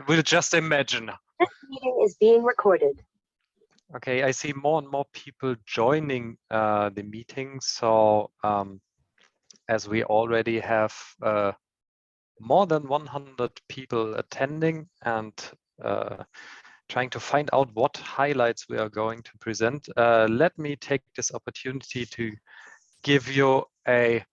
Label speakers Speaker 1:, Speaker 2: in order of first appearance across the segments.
Speaker 1: we'll just imagine.
Speaker 2: This meeting is being recorded.
Speaker 1: Okay, I see more and more people joining the meeting. So as we already have more than 100 people attending and trying to find out what highlights we are going to present, let me take this opportunity to give you a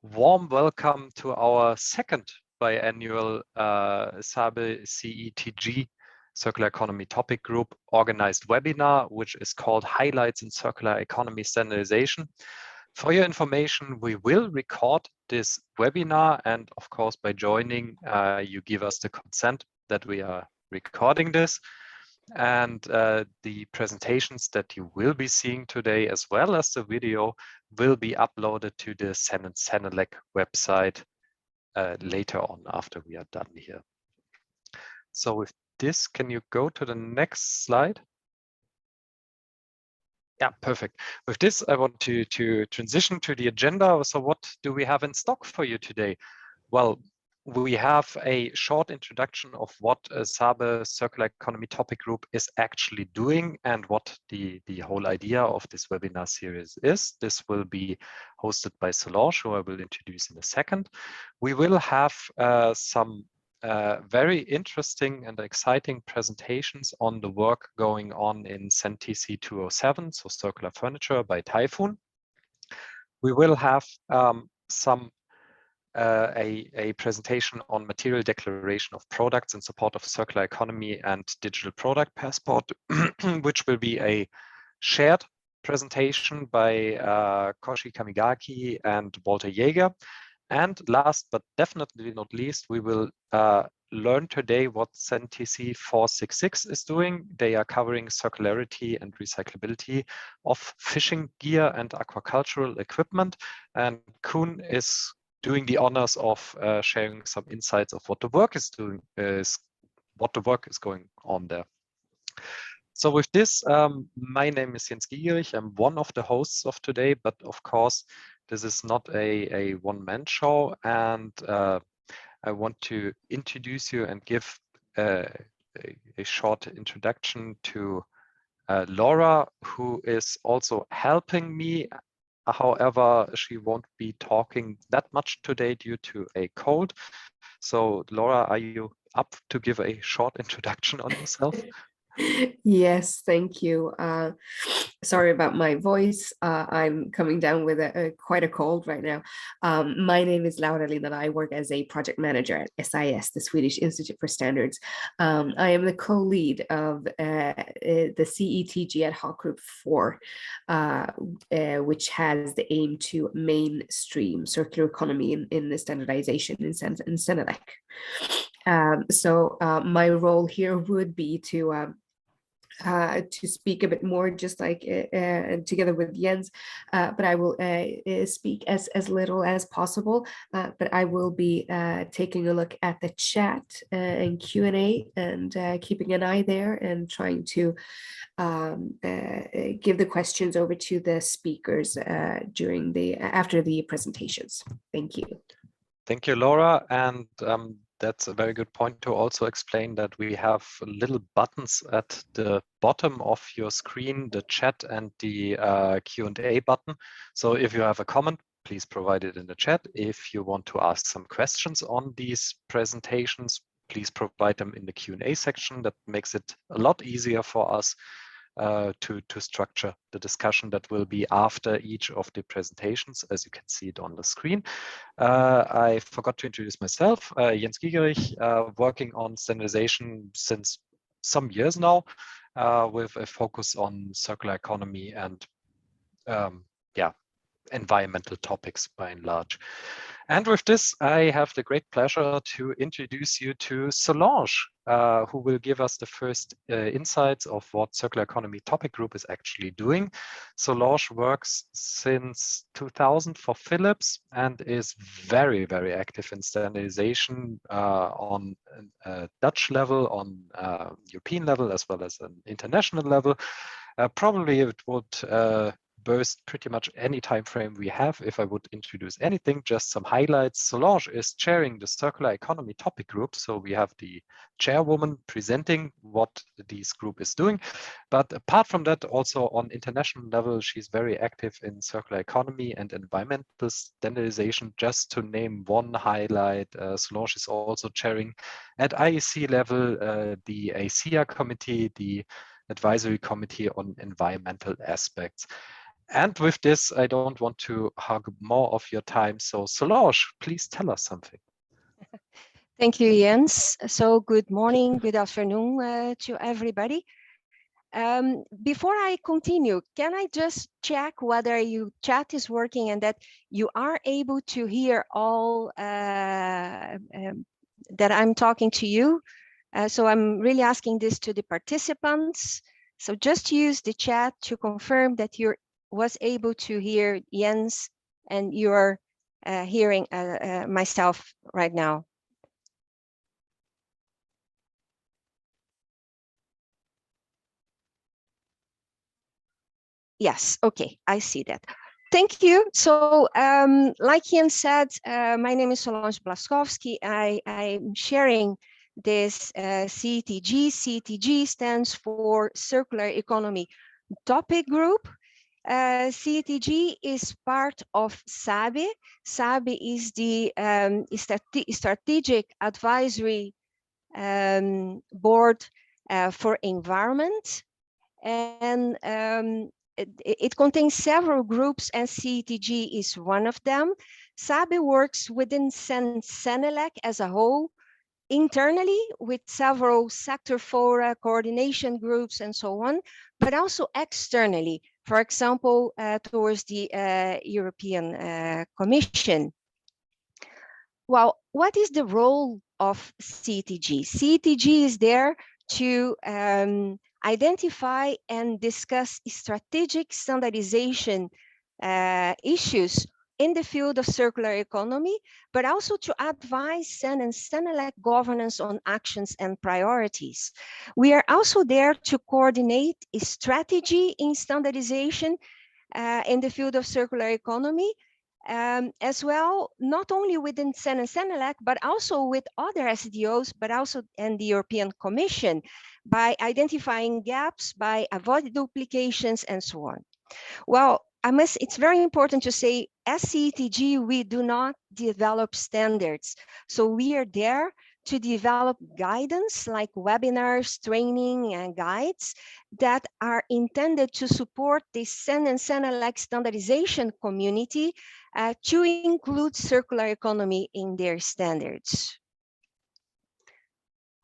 Speaker 1: warm welcome to our second biannual SABE CE-TG Circular Economy Topic Group organized webinar, which is called Highlights in Circular Economy Standardization. For your information, we will record this webinar, and of course, by joining, you give us the consent that we are recording this. And the presentations that you will be seeing today, as well as the video, will be uploaded to the CEN and CENELEC website later on after we are done here. So with this, can you go to the next slide? Yeah, perfect. With this, I want to transition to the agenda. So what do we have in stock for you today? Well, we have a short introduction of what a SABE Circular Economy Topic Group is actually doing and what the whole idea of this webinar series is. This will be hosted by Solange, who I will introduce in a second. We will have some very interesting and exciting presentations on the work going on in CEN TC207, so circular furniture by Tayfun. We will have a presentation on material declaration of products in support of circular economy and digital product passport, which will be a shared presentation by Koshi Kamigaki and Walter Jager. And last but definitely not least, we will learn today what CEN TC466 is doing. They are covering circularity and recyclability of fishing gear and aquacultural equipment. And Kuhn is doing the honors of sharing some insights of what the work is doing, what the work is going on there. So with this, my name is Jens Giegerich. I'm one of the hosts of today, but of course, this is not a one-man show, and I want to introduce you and give a short introduction to Laura, who is also helping me. However, she won't be talking that much today due to a cold. So Laura, are you up to give a short introduction on yourself?
Speaker 3: Yes, thank you. Sorry about my voice. I'm coming down with quite a cold right now. My name is Laura Lina. I work as a project manager at SIS, the Swedish Institute for Standards. I am the co-lead of the CE-TG ad hoc group 4, which has the aim to mainstream circular economy in the standardization in CEN and CENELEC. So my role here would be to speak a bit more, just like together with Jens, but I will speak as little as possible, but I will be taking a look at the chat and Q&A and keeping an eye there and trying to give the questions over to the speakers after the presentations. Thank you.
Speaker 1: Thank you, Laura. And that's a very good point to also explain that we have little buttons at the bottom of your screen, the chat and the Q&A button. So if you have a comment, please provide it in the chat. If you want to ask some questions on these presentations, please provide them in the Q&A section. That makes it a lot easier for us to structure the discussion that will be after each of the presentations, as you can see it on the screen. I forgot to introduce myself, Jens Giegerich, working on standardization since some years now, with a focus on circular economy and environmental topics by and large. And with this, I have the great pleasure to introduce you to Solange, who will give us the first insights of what Circular Economy Topic Group is actually doing. Solange works since 2000 for Philips and is very, very active in standardization on a Dutch level, on European level, as well as an international level. Probably it would burst pretty much any time frame we have. If I would introduce anything, just some highlights. Solange is chairing the circular economy topic group. So we have the chairwoman presenting what this group is doing. But apart from that, also on international level, she's very active in circular economy and environmental standardization. Just to name one highlight, Solange is also chairing at IEC level the ASEA committee, the advisory committee on environmental aspects. And with this, I don't want to hog more of your time. So Solange, please tell us something.
Speaker 4: Thank you, Jens. So good morning, good afternoon to everybody. Before I continue, can I just check whether your chat is working and that you are able to hear all that I'm talking to you? So I'm really asking this to the participants. So just use the chat to confirm that you was able to hear Jens and you're hearing myself right now. Yes, okay, I see that. Thank you. So like Jens said, my name is Solange Blaskowski. I'm sharing this CETG. CETG stands for Circular Economy Topic Group. CETG is part of SABE. SABE is the Strategic Advisory Board for Environment. And it contains several groups, and CETG is one of them. SABE works within CEN-CENELEC as a whole, internally with several sector fora, coordination groups, and so on, but also externally, for example, towards the European Commission. Well, what is the role of CETG? CETG is there to identify and discuss strategic standardization issues in the field of circular economy, but also to advise CEN and CENELEC governance on actions and priorities. We are also there to coordinate a strategy in standardization in the field of circular economy, as well, not only within CEN and CENELEC, but also with other SDOs, but also in the European Commission, by identifying gaps, by avoiding duplications, and so on. Well, it's very important to say, as CETG, we do not develop standards. So we are there to develop guidance like webinars, training, and guides that are intended to support the CEN and CENELEC standardization community to include circular economy in their standards.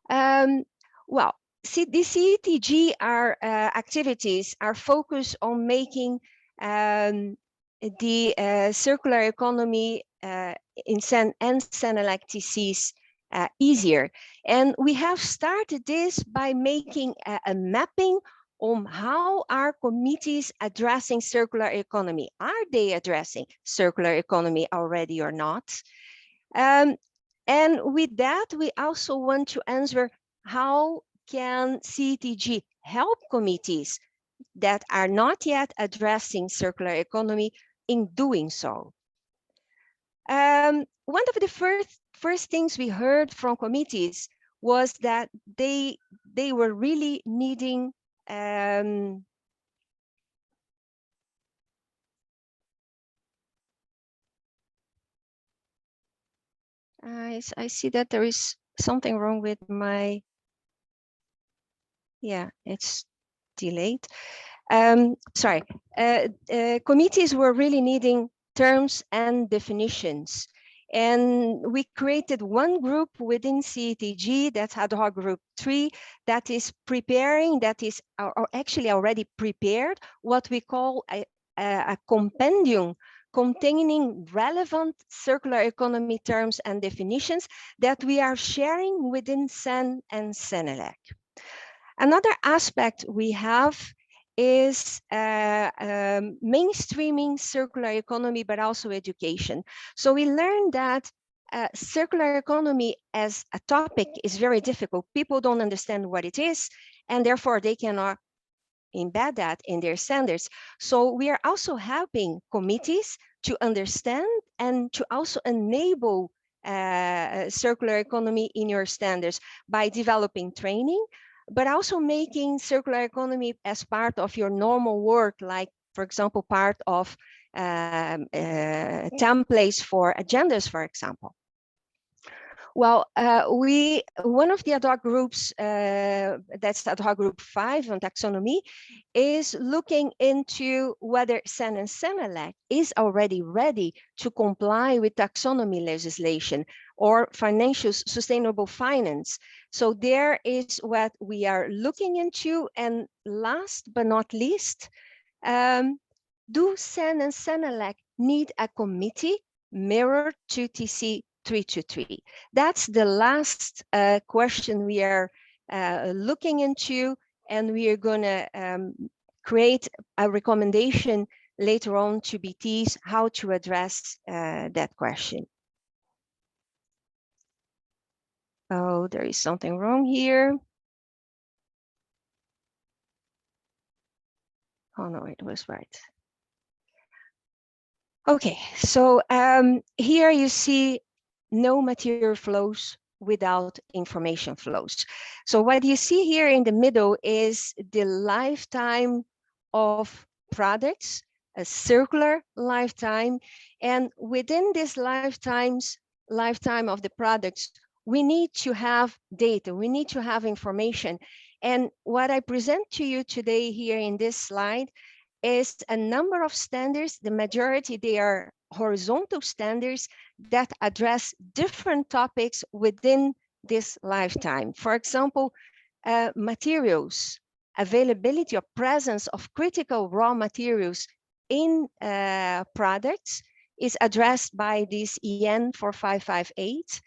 Speaker 4: Well, the CETG activities are focused on making the circular economy in CEN and CENELEC TCs easier. And we have started this by making a mapping on how are committees addressing circular economy. Are they addressing circular economy already or not? And with that, we also want to answer how can CETG help committees that are not yet addressing circular economy in doing so. One of the first things we heard from committees was that they were really needing I see that there is something wrong with my, yeah, it's delayed. Sorry, committees were really needing terms and definitions. And we created one group within CETG, that's ad hoc group 3, that is preparing, that is actually already prepared, what we call a compendium containing relevant circular economy terms and definitions that we are sharing within CEN and CENELEC. Another aspect we have is mainstreaming circular economy, but also education. So we learned that circular economy as a topic is very difficult. People don't understand what it is, and therefore they cannot embed that in their standards. So we are also helping committees to understand and to also enable circular economy in your standards by developing training, but also making circular economy as part of your normal work, like, for example, part of templates for agendas, for example. Well, one of the ad hoc groups, that's ad hoc group 5 on taxonomy, is looking into whether CEN and CENELEC is already ready to comply with taxonomy legislation or financial sustainable finance. So there is what we are looking into. And last but not least, do CEN and CENELEC need a committee mirrored to TC 323? That's the last question we are looking into, and we are going to create a recommendation later on to BTs how to address that question. Oh, there is something wrong here. Oh no, it was right. Okay, so here you see no material flows without information flows. So what you see here in the middle is the lifetime of products, a circular lifetime. And within this lifetime of the products, we need to have data, we need to have information. And what I present to you today here in this slide is a number of standards. The majority, they are horizontal standards that address different topics within this lifetime. For example, materials, availability or presence of critical raw materials in products is addressed by this EN 4558.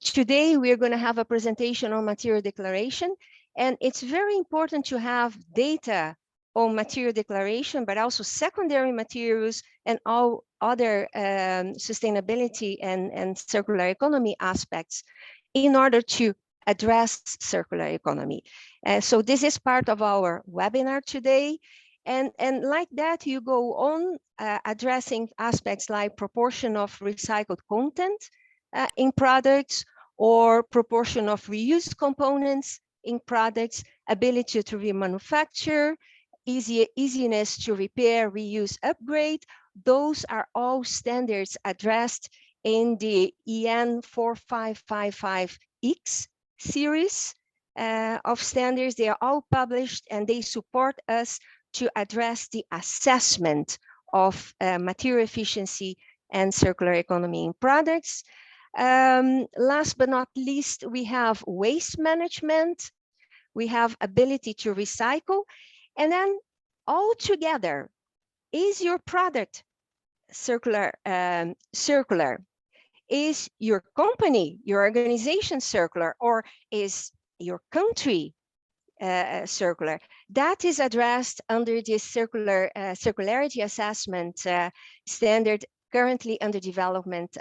Speaker 4: Today, we're going to have a presentation on material declaration, and it's very important to have data on material declaration, but also secondary materials and all other sustainability and circular economy aspects in order to address circular economy. So this is part of our webinar today. And like that, you go on addressing aspects like proportion of recycled content in products, or proportion of reused components in products, ability to remanufacture, easiness to repair, reuse, upgrade. Those are all standards addressed in the EN 4555X series of standards. They are all published, and they support us to address the assessment of material efficiency and circular economy in products. Last but not least, we have waste management. We have ability to recycle. And then all together, is your product circular? Is your company, your organization circular, or is your country circular? That is addressed under this circularity assessment standard currently under development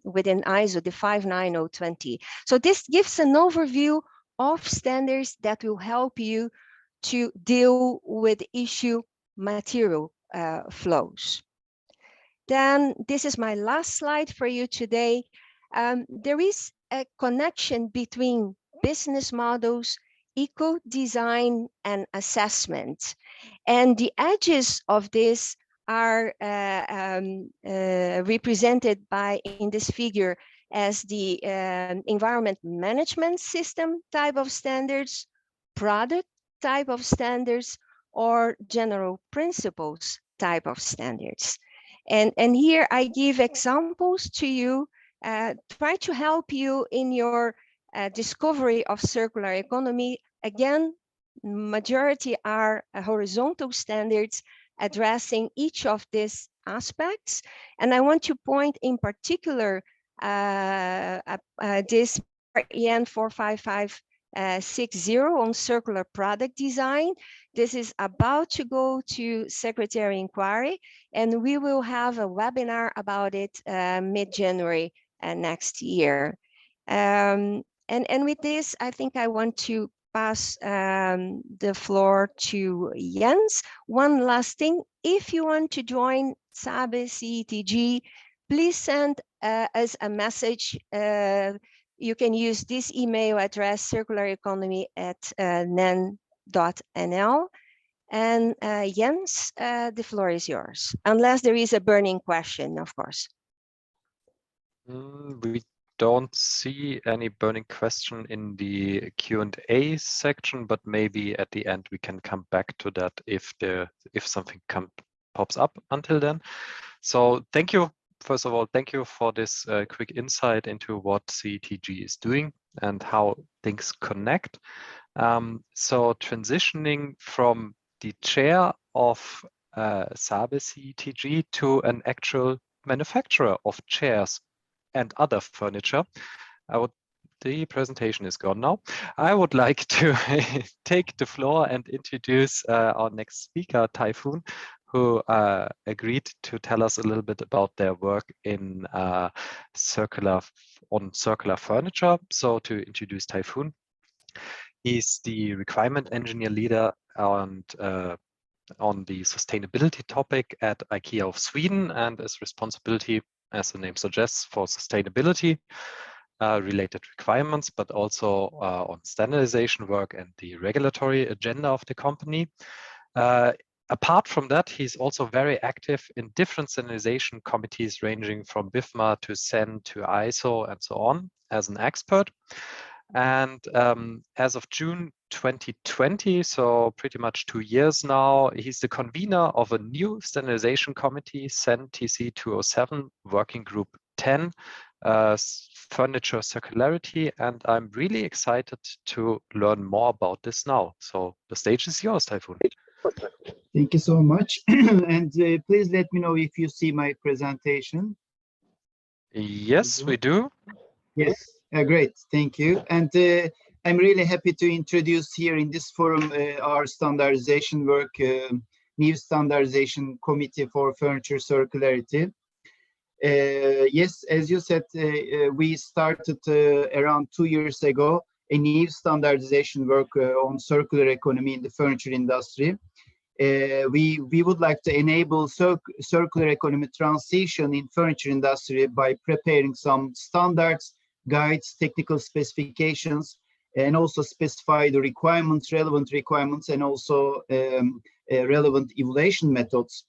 Speaker 4: within ISO, the 59020. So this gives an overview of standards that will help you to deal with issue material flows. Then this is my last slide for you today. There is a connection between business models, eco-design, and assessment. And the edges of this are represented in this figure as the environment management system type of standards, product type of standards, or general principles type of standards. And here I give examples to you, try to help you in your discovery of circular economy. Again, majority are horizontal standards addressing each of these aspects. And I want to point in particular this EN 45560 on circular product design. This is about to go to Secretary Inquiry, and we will have a webinar about it mid-January next year. And with this, I think I want to pass the floor to Jens. One last thing, if you want to join SABE CE-TG, please send us a message. You can use this email address, circulareconomy@nen.nl. And Jens, the floor is yours, unless there is a burning question, of course.
Speaker 1: We don't see any burning question in the Q&A section, but maybe at the end we can come back to that if something pops up until then. So thank you. First of all, thank you for this quick insight into what CE-TG is doing and how things connect. So transitioning from the chair of SABE CE-TG to an actual manufacturer of chairs and other furniture, the presentation is gone now. I would like to take the floor and introduce our next speaker, Tayfun, who agreed to tell us a little bit about their work in circular furniture. So to introduce Tayfun, he's the requirement engineer leader on the sustainability topic at IKEA of Sweden, and is responsibility, as the name suggests, for sustainability related requirements, but also on standardization work and the regulatory agenda of the company. Apart from that, he's also very active in different standardization committees ranging from BIFMA to CEN to ISO and so on as an expert. And as of June 2020, so pretty much 2 years now, he's the convener of a new standardization committee, CEN TC207, Working Group 10, Furniture Circularity, and I'm really excited to learn more about this now. So the stage is yours, Tayfun.
Speaker 5: Thank you so much. And please let me know if you see my presentation.
Speaker 1: Yes, we do.
Speaker 5: Yes, great, thank you. And I'm really happy to introduce here in this forum our standardization work, new standardization committee for furniture circularity. Yes, as you said, we started around 2 years ago a new standardization work on circular economy in the furniture industry. We would like to enable circular economy transition in furniture industry by preparing some standards, guides, technical specifications, and also specify the requirements, relevant requirements, and also relevant evaluation methods.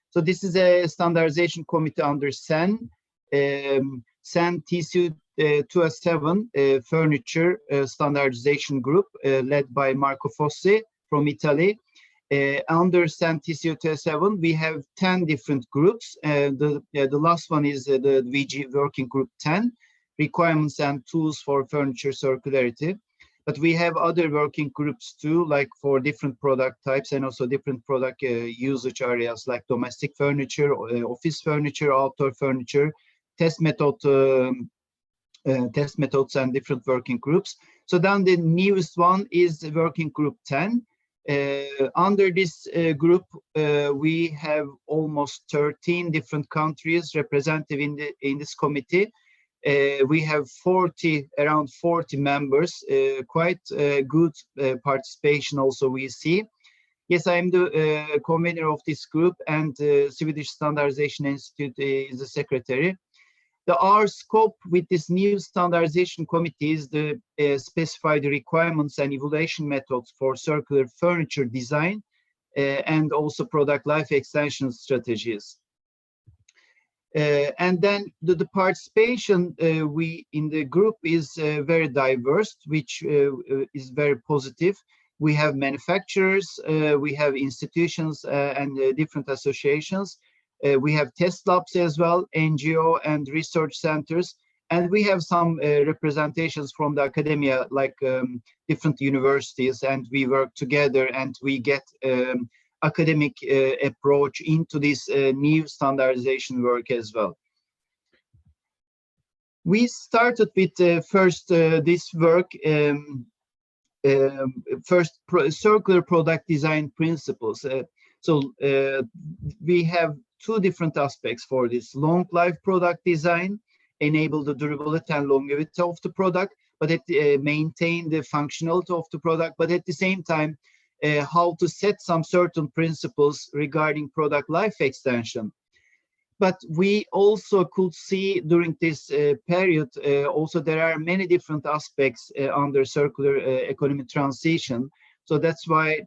Speaker 5: So this is a standardization committee under CEN, CEN TC207 furniture standardization group led by Marco Fossi from Italy. Under CEN TC207, we have 10 different groups. The last one is the VG Working Group 10, Requirements and Tools for Furniture Circularity. But we have other working groups too, like for different product types and also different product usage areas like domestic furniture, office furniture, outdoor furniture, test methods and different working groups. So then the newest one is Working Group 10. Under this group, we have almost 13 different countries represented in this committee. We have around 40 members, quite good participation also we see. Yes, I am the convener of this group, and Swedish Standardization Institute is the secretary. Our scope with this new standardization committee is to specify the requirements and evaluation methods for circular furniture design and also product life extension strategies. And then the participation in the group is very diverse, which is very positive. We have manufacturers, we have institutions and different associations. We have test labs as well, NGO and research centers, and we have some representations from the academia, like different universities, and we work together and we get academic approach into this new standardization work as well. We started with first this work, circular product design principles. So we have two different aspects for this: long life product design, enable the durability and longevity of the product, but maintain the functionality of the product, but at the same time, how to set some certain principles regarding product life extension. But we also could see during this period, also there are many different aspects under circular economy transition. So that's why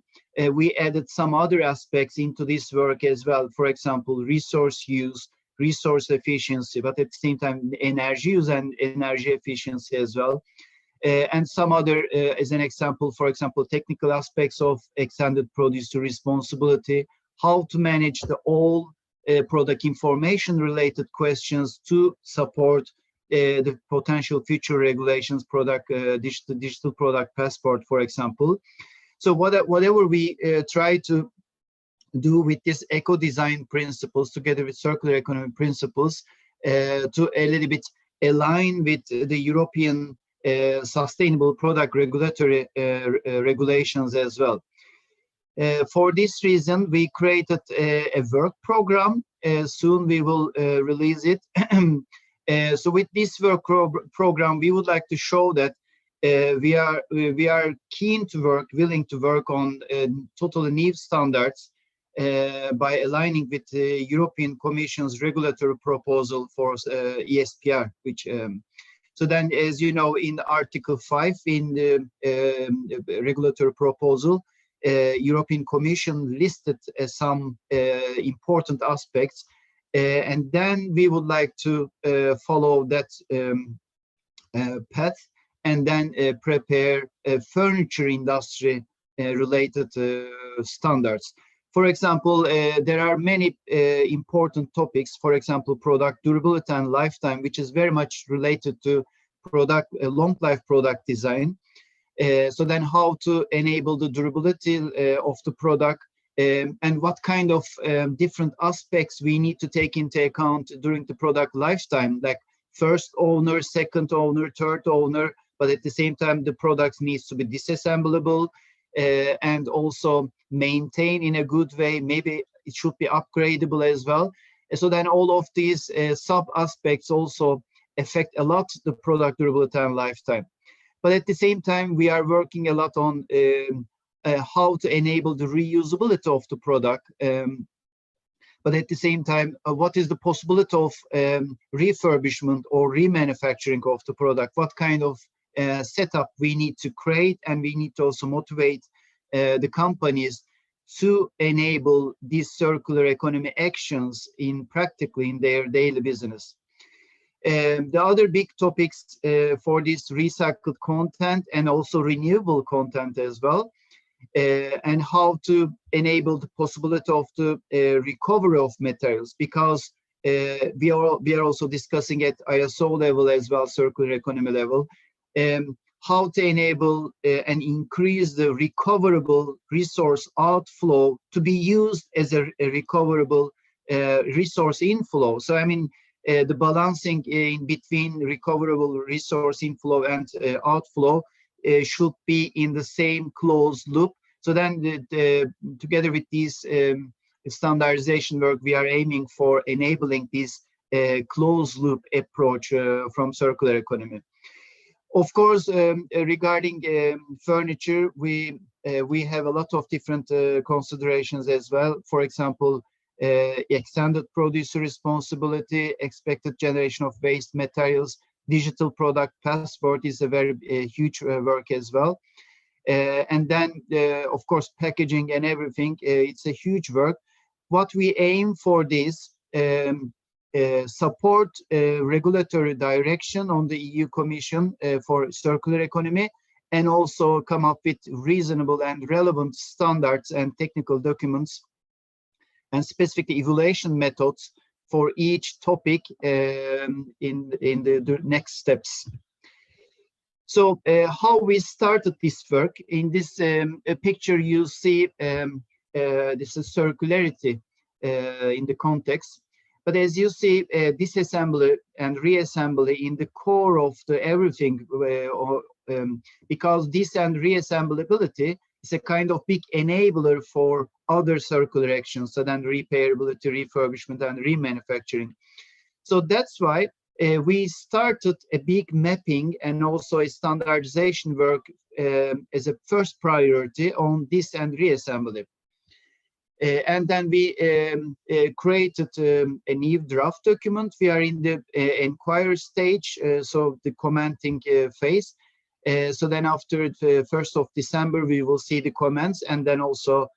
Speaker 5: we added some other aspects into this work as well. For example, resource use, resource efficiency, but at the same time, energy use and energy efficiency as well. And some other, as an example, for example, technical aspects of extended producer responsibility, how to manage the all product information related questions to support the potential future regulations, product digital product passport, for example. So whatever we try to do with this eco design principles together with circular economy principles to a little bit align with the European sustainable product regulatory regulations as well. For this reason, we created a work program. Soon we will release it. So with this work program, we would like to show that we are keen to work, willing to work on totally new standards by aligning with the European Commission's regulatory proposal for ESPR, which so then, as you know, in Article 5 in the regulatory proposal, European Commission listed some important aspects, and then we would like to follow that path and then prepare furniture industry related standards. For example, there are many important topics, for example, product durability and lifetime, which is very much related to product long life product design. So then how to enable the durability of the product and what kind of different aspects we need to take into account during the product lifetime, like first owner, second owner, third owner, but at the same time, the product needs to be disassemblable and also maintain in a good way. Maybe it should be upgradable as well. So then all of these sub aspects also affect a lot the product durability and lifetime. But at the same time, we are working a lot on how to enable the reusability of the product. But at the same time, what is the possibility of refurbishment or remanufacturing of the product? What kind of setup we need to create, and we need to also motivate the companies to enable these circular economy actions practically in their daily business. The other big topics for this recycled content and also renewable content as well, and how to enable the possibility of the recovery of materials, because we are also discussing at ISO level as well, circular economy level, how to enable and increase the recoverable resource outflow to be used as a recoverable resource inflow. So I mean, the balancing in between recoverable resource inflow and outflow should be in the same closed loop. So then together with these standardization work, we are aiming for enabling this closed loop approach from circular economy. Of course, regarding furniture, we have a lot of different considerations as well. For example, extended producer responsibility, expected generation of waste materials, digital product passport is a very huge work as well. And then, of course, packaging and everything, it's a huge work. What we aim for this, support regulatory direction on the EU Commission for circular economy, and also come up with reasonable and relevant standards and technical documents and specific evaluation methods for each topic in the next steps. So how we started this work, in this picture you see this is circularity in the context. But as you see, disassembly and reassembly in the core of the everything, because dis and reassemblability is a kind of big enabler for other circular actions, so then repairability, refurbishment, and remanufacturing. So that's why we started a big mapping and also a standardization work as a first priority on dis and reassembly. And then we created a new draft document. We are in the inquiry stage, so the commenting phase. So then after the 1st of December, we will see the comments and then also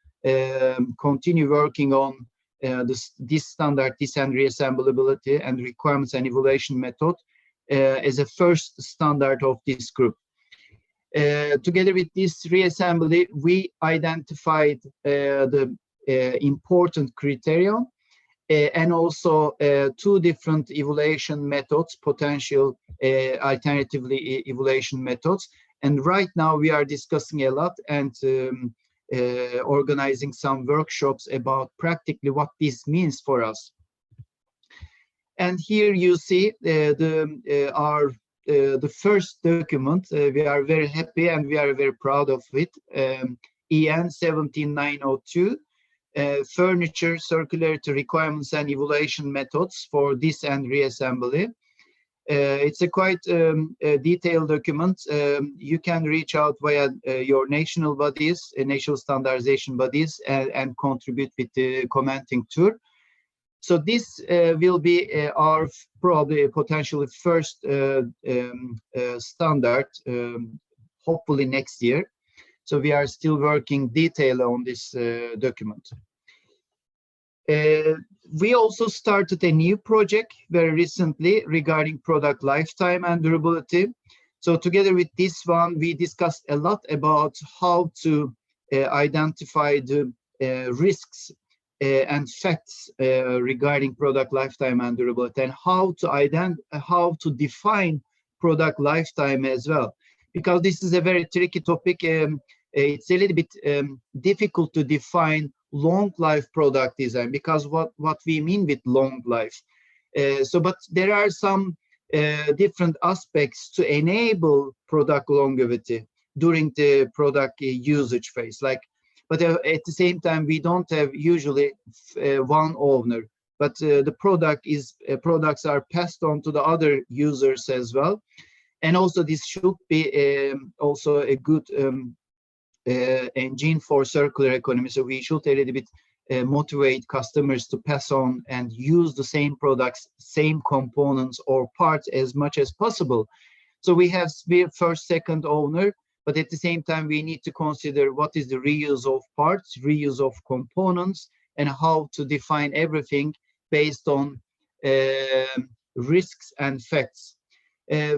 Speaker 5: continue working on this standard, dis and reassemblability and requirements and evaluation method as a first standard of this group. Together with this reassembly, we identified the important criteria and also 2 different evaluation methods, potential alternatively evaluation methods. And right now we are discussing a lot and organizing some workshops about practically what this means for us. And here you see the first document. We are very happy and we are very proud of it. EN 17902. Furniture circularity requirements and evaluation methods for dis and reassembly. It's a quite detailed document. You can reach out via your national bodies, national standardization bodies, and contribute with the commenting tour. So this will be our probably potentially first standard, hopefully next year. So we are still working detail on this document. We also started a new project very recently regarding product lifetime and durability. So together with this one, we discussed a lot about how to identify the risks and facts regarding product lifetime and durability, and how to define product lifetime as well. Because this is a very tricky topic. It's a little bit difficult to define long life product design, because what we mean with long life. But there are some different aspects to enable product longevity during the product usage phase. But at the same time, we don't have usually one owner, but the products are passed on to the other users as well. And also this should be also a good engine for circular economy. So we should a little bit motivate customers to pass on and use the same products, same components or parts as much as possible. So we have first, second owner, but at the same time, we need to consider what is the reuse of parts, reuse of components, and how to define everything based on risks and facts.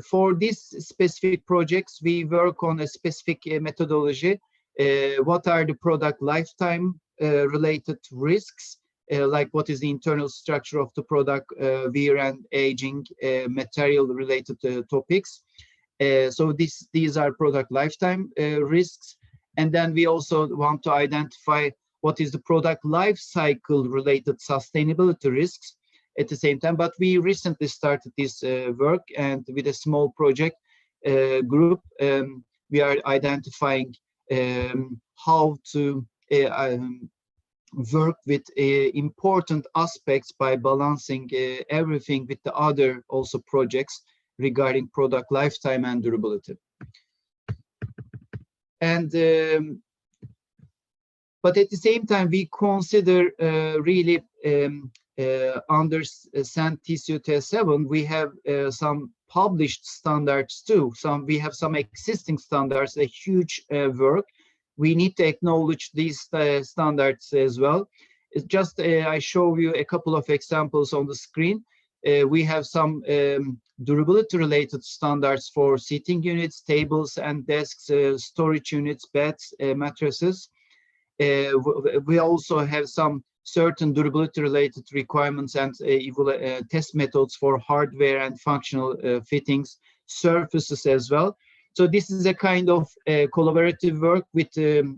Speaker 5: For these specific projects, we work on a specific methodology. What are the product lifetime related risks, like what is the internal structure of the product, wear and aging, material related topics. So these are product lifetime risks. And then we also want to identify what is the product life cycle related sustainability risks at the same time. But we recently started this work, and with a small project group, we are identifying how to work with important aspects by balancing everything with the other also projects regarding product lifetime and durability. And but at the same time, we consider really under CEN TC207, we have some published standards too. We have some existing standards, a huge work. We need to acknowledge these standards as well. It's just I show you a couple of examples on the screen. We have some durability related standards for seating units, tables and desks, storage units, beds, mattresses. We also have some certain durability related requirements and test methods for hardware and functional fittings, surfaces as well. So this is a kind of collaborative work with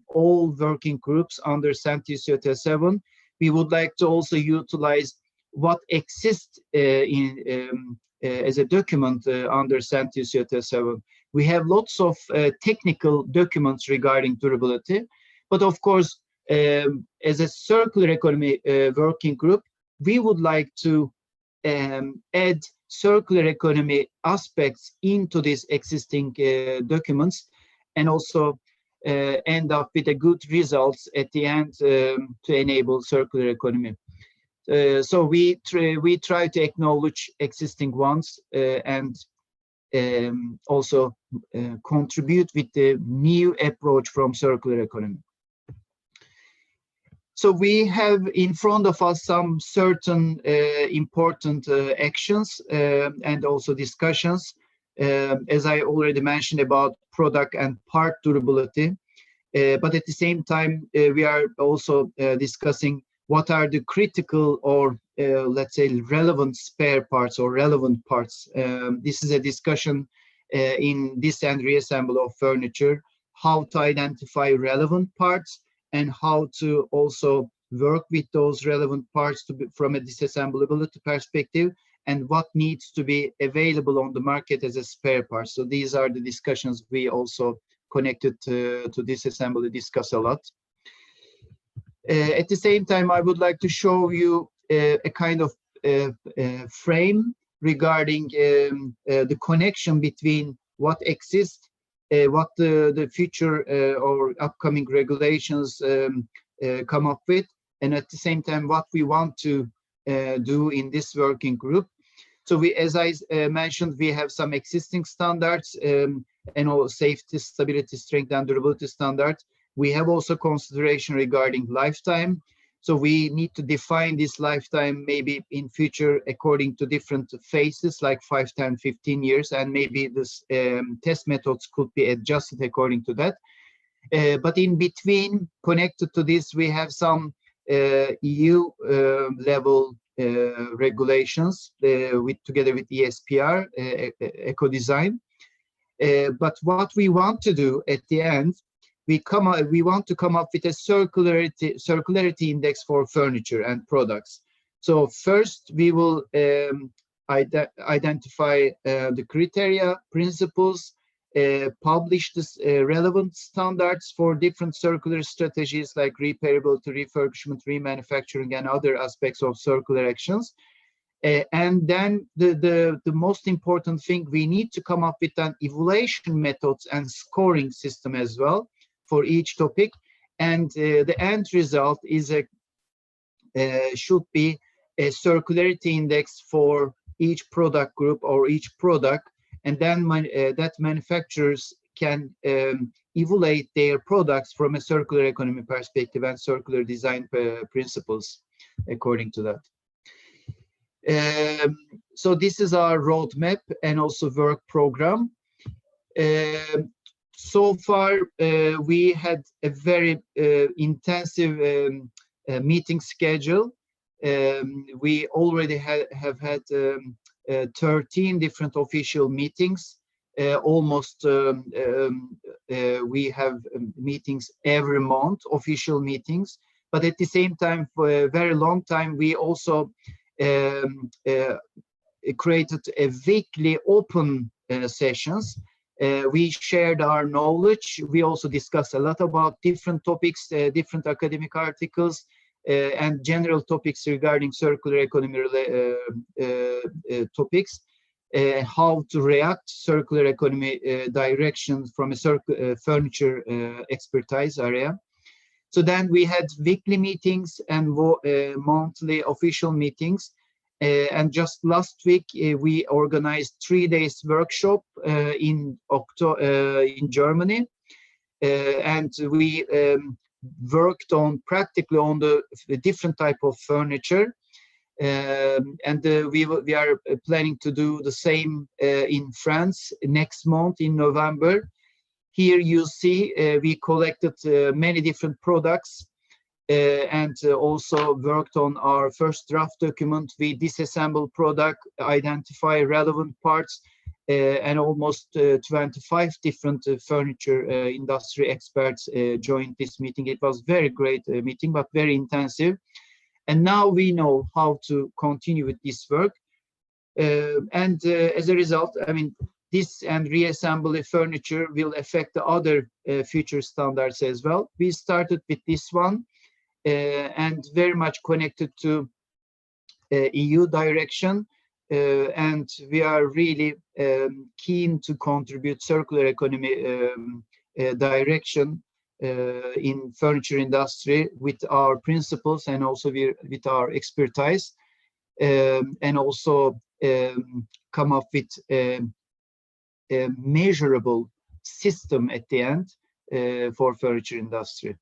Speaker 5: all working groups under CEN TC207. We would like to also utilize what exists as a document under CEN TC207. We have lots of technical documents regarding durability, but of course, as a circular economy working group, we would like to add circular economy aspects into these existing documents, and also end up with a good results at the end to enable circular economy. So we try to acknowledge existing ones and also contribute with the new approach from circular economy. So we have in front of us some certain important actions and also discussions. As I already mentioned about product and part durability, but at the same time, we are also discussing what are the critical or let's say relevant spare parts or relevant parts. This is a discussion in dis and reassemble of furniture, how to identify relevant parts and how to also work with those relevant parts from a disassemblability perspective, and what needs to be available on the market as a spare part. So these are the discussions we also connected to disassembly discuss a lot. At the same time, I would like to show you a kind of frame regarding the connection between what exists, what the future or upcoming regulations come up with, and at the same time what we want to do in this working group. So we, as I mentioned, we have some existing standards and all safety, stability, strength, and durability standards. We have also consideration regarding lifetime. So we need to define this lifetime maybe in future according to different phases like 5, 10, 15 years, and maybe this test methods could be adjusted according to that. But in between, connected to this, we have some EU level regulations together with ESPR, eco design. But what we want to do at the end, we want to come up with a circularity index for furniture and products. So first we will identify the criteria, principles, publish this relevant standards for different circular strategies like repairability, refurbishment, remanufacturing, and other aspects of circular actions. And then the most important thing, we need to come up with an evaluation methods and scoring system as well for each topic. And the end result is should be a circularity index for each product group or each product, and then that manufacturers can evaluate their products from a circular economy perspective and circular design principles according to that. So this is our roadmap and also work program. So far, we had a very intensive meeting schedule. We already have had 13 different official meetings. Almost we have meetings every month, official meetings. But at the same time, for a very long time, we also created a weekly open sessions. We shared our knowledge. We also discussed a lot about different topics, different academic articles, and general topics regarding circular economy topics, how to react circular economy directions from a furniture expertise area. So then we had weekly meetings and monthly official meetings. And just last week, we organized 3 days workshop in Germany. And we worked on practically on the different type of furniture. And we are planning to do the same in France next month in November. Here you see we collected many different products and also worked on our first draft document. We disassemble product, identify relevant parts, and almost 25 different furniture industry experts joined this meeting. It was very great meeting, but very intensive. And now we know how to continue with this work. And as a result, I mean, this and reassembly furniture will affect the other future standards as well. We started with this one and very much connected to EU direction. and we are really keen to contribute circular economy direction in furniture industry with our principles and also with our expertise, and also come up with a measurable system at the end for furniture industry.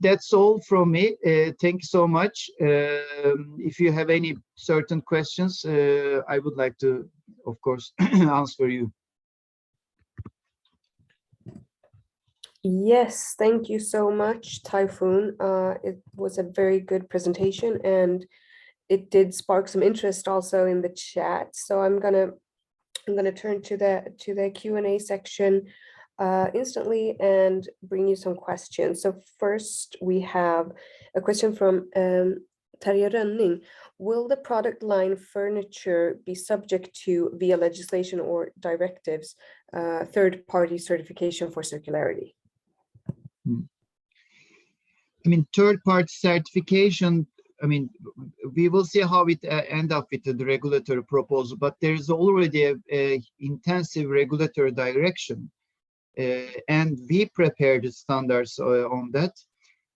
Speaker 5: That's all from me. Thank you so much. If you have any certain questions, I would like to, of course, answer you.
Speaker 3: Yes, thank you so much, Tayfun. It was a very good presentation, and it did spark some interest also in the chat. So I'm gonna turn to the Q&A section instantly and bring you some questions. So first we have a question from Terje Rønning. Will the product line furniture be subject to, via legislation or directives, third-party certification for circularity?
Speaker 5: I mean, third-party certification, I mean, we will see how it end up with the regulatory proposal, but there is already a intensive regulatory direction, and we prepare the standards on that.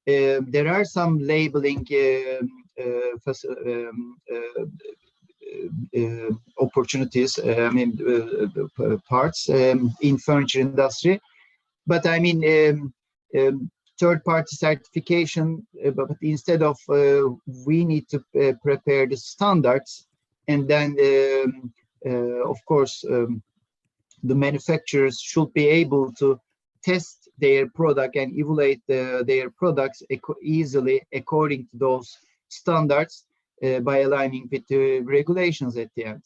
Speaker 5: There are some labeling opportunities, I mean, parts in furniture industry, but I mean, third-party certification, but instead of we need to prepare the standards, and then of course the manufacturers should be able to test their product and evaluate their products easily according to those standards by aligning with the regulations at the end.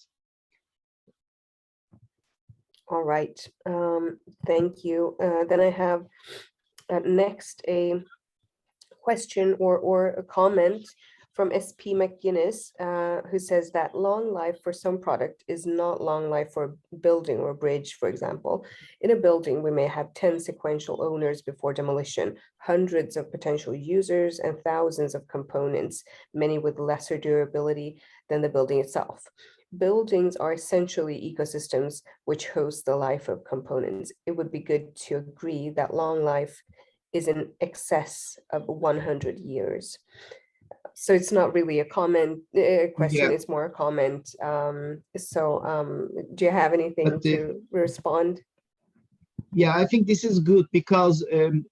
Speaker 3: All right, thank you. Then I have next a question or a comment from SP McGuinness, who says that long life for some product is not long life for a building or a bridge, for example. In a building, we may have 10 sequential owners before demolition, hundreds of potential users, and thousands of components, many with lesser durability than the building itself. Buildings are essentially ecosystems which host the life of components. It would be good to agree that long life is in excess of 100 years. So it's not really a comment, question, yeah. It's more a comment. Do you have anything to respond?
Speaker 5: Yeah, I think this is good because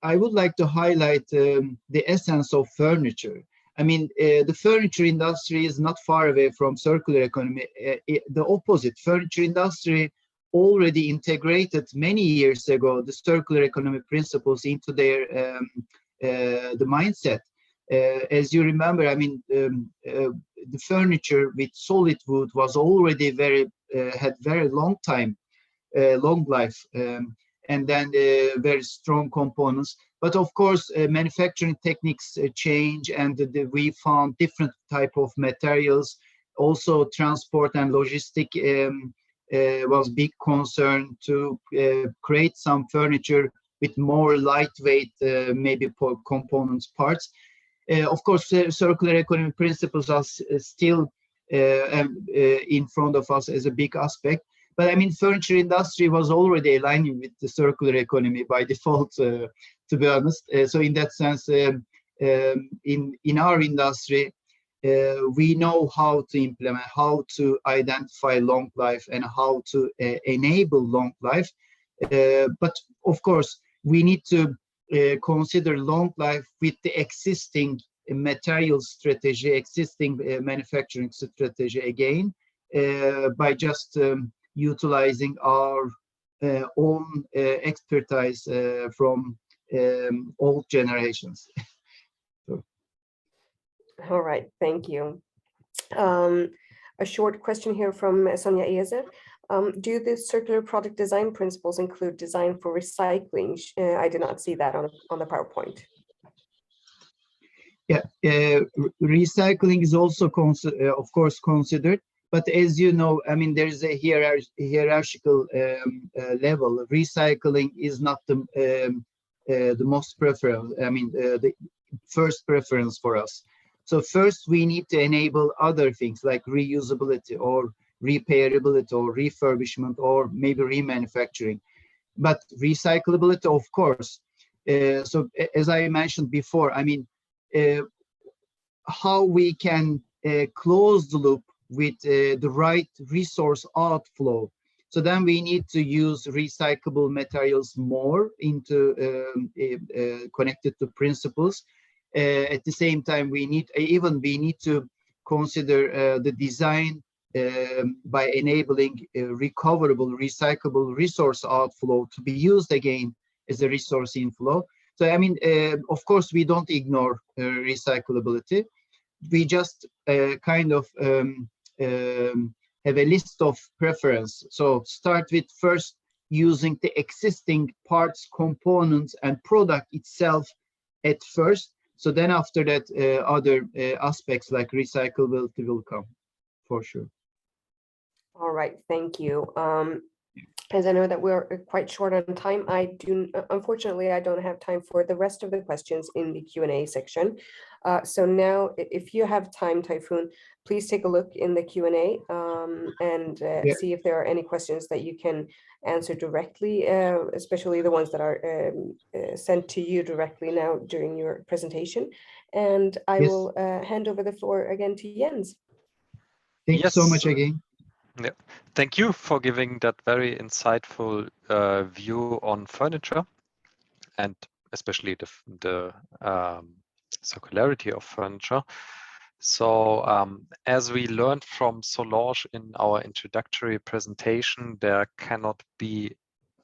Speaker 5: I would like to highlight the essence of furniture. I mean, the furniture industry is not far away from circular economy. The opposite, furniture industry already integrated many years ago the circular economy principles into their the mindset. As you remember, I mean, the furniture with solid wood was already had very long life, and then very strong components. But of course, manufacturing techniques change, and we found different type of materials. Also, transport and logistic was big concern to create some furniture with more lightweight, maybe components, parts. Of course, circular economy principles are still in front of us as a big aspect. But I mean, furniture industry was already aligning with the circular economy by default, to be honest. So in that sense, in our industry, we know how to implement, how to identify long life, and how to enable long life. But of course, we need to consider long life with the existing material strategy, existing manufacturing strategy again, by just utilizing our own expertise from old generations. So.
Speaker 3: All right, thank you. A short question here from Sonia Eze. Do the circular product design principles include design for recycling? I did not see that on the PowerPoint.
Speaker 5: Yeah, recycling is also, of course, considered. But as you know, I mean, there's a hierarchical level. Recycling is not the most preferable. I mean, the first preference for us. So first we need to enable other things like reusability or repairability or refurbishment or maybe remanufacturing. But recyclability, of course. So as I mentioned before, I mean, how we can close the loop with the right resource outflow. So then we need to use recyclable materials more into connected to principles. At the same time, we need to consider the design by enabling recoverable, recyclable resource outflow to be used again as a resource inflow. So I mean, of course, we don't ignore recyclability. We just kind of have a list of preference. So start with first using the existing parts, components, and product itself at first. So then after that, other aspects like recyclability will come for sure.
Speaker 3: All right, thank you. As I know that we're quite short on time, unfortunately, I don't have time for the rest of the questions in the Q&A section. So now, if you have time, Tayfun, please take a look in the Q&A and see if there are any questions that you can answer directly, especially the ones that are sent to you directly now during your presentation. And I will hand over the floor again to Jens.
Speaker 5: Thank you so much again.
Speaker 1: Yeah, thank you for giving that very insightful view on furniture and especially the circularity of furniture. So as we learned from Solange in our introductory presentation, there cannot be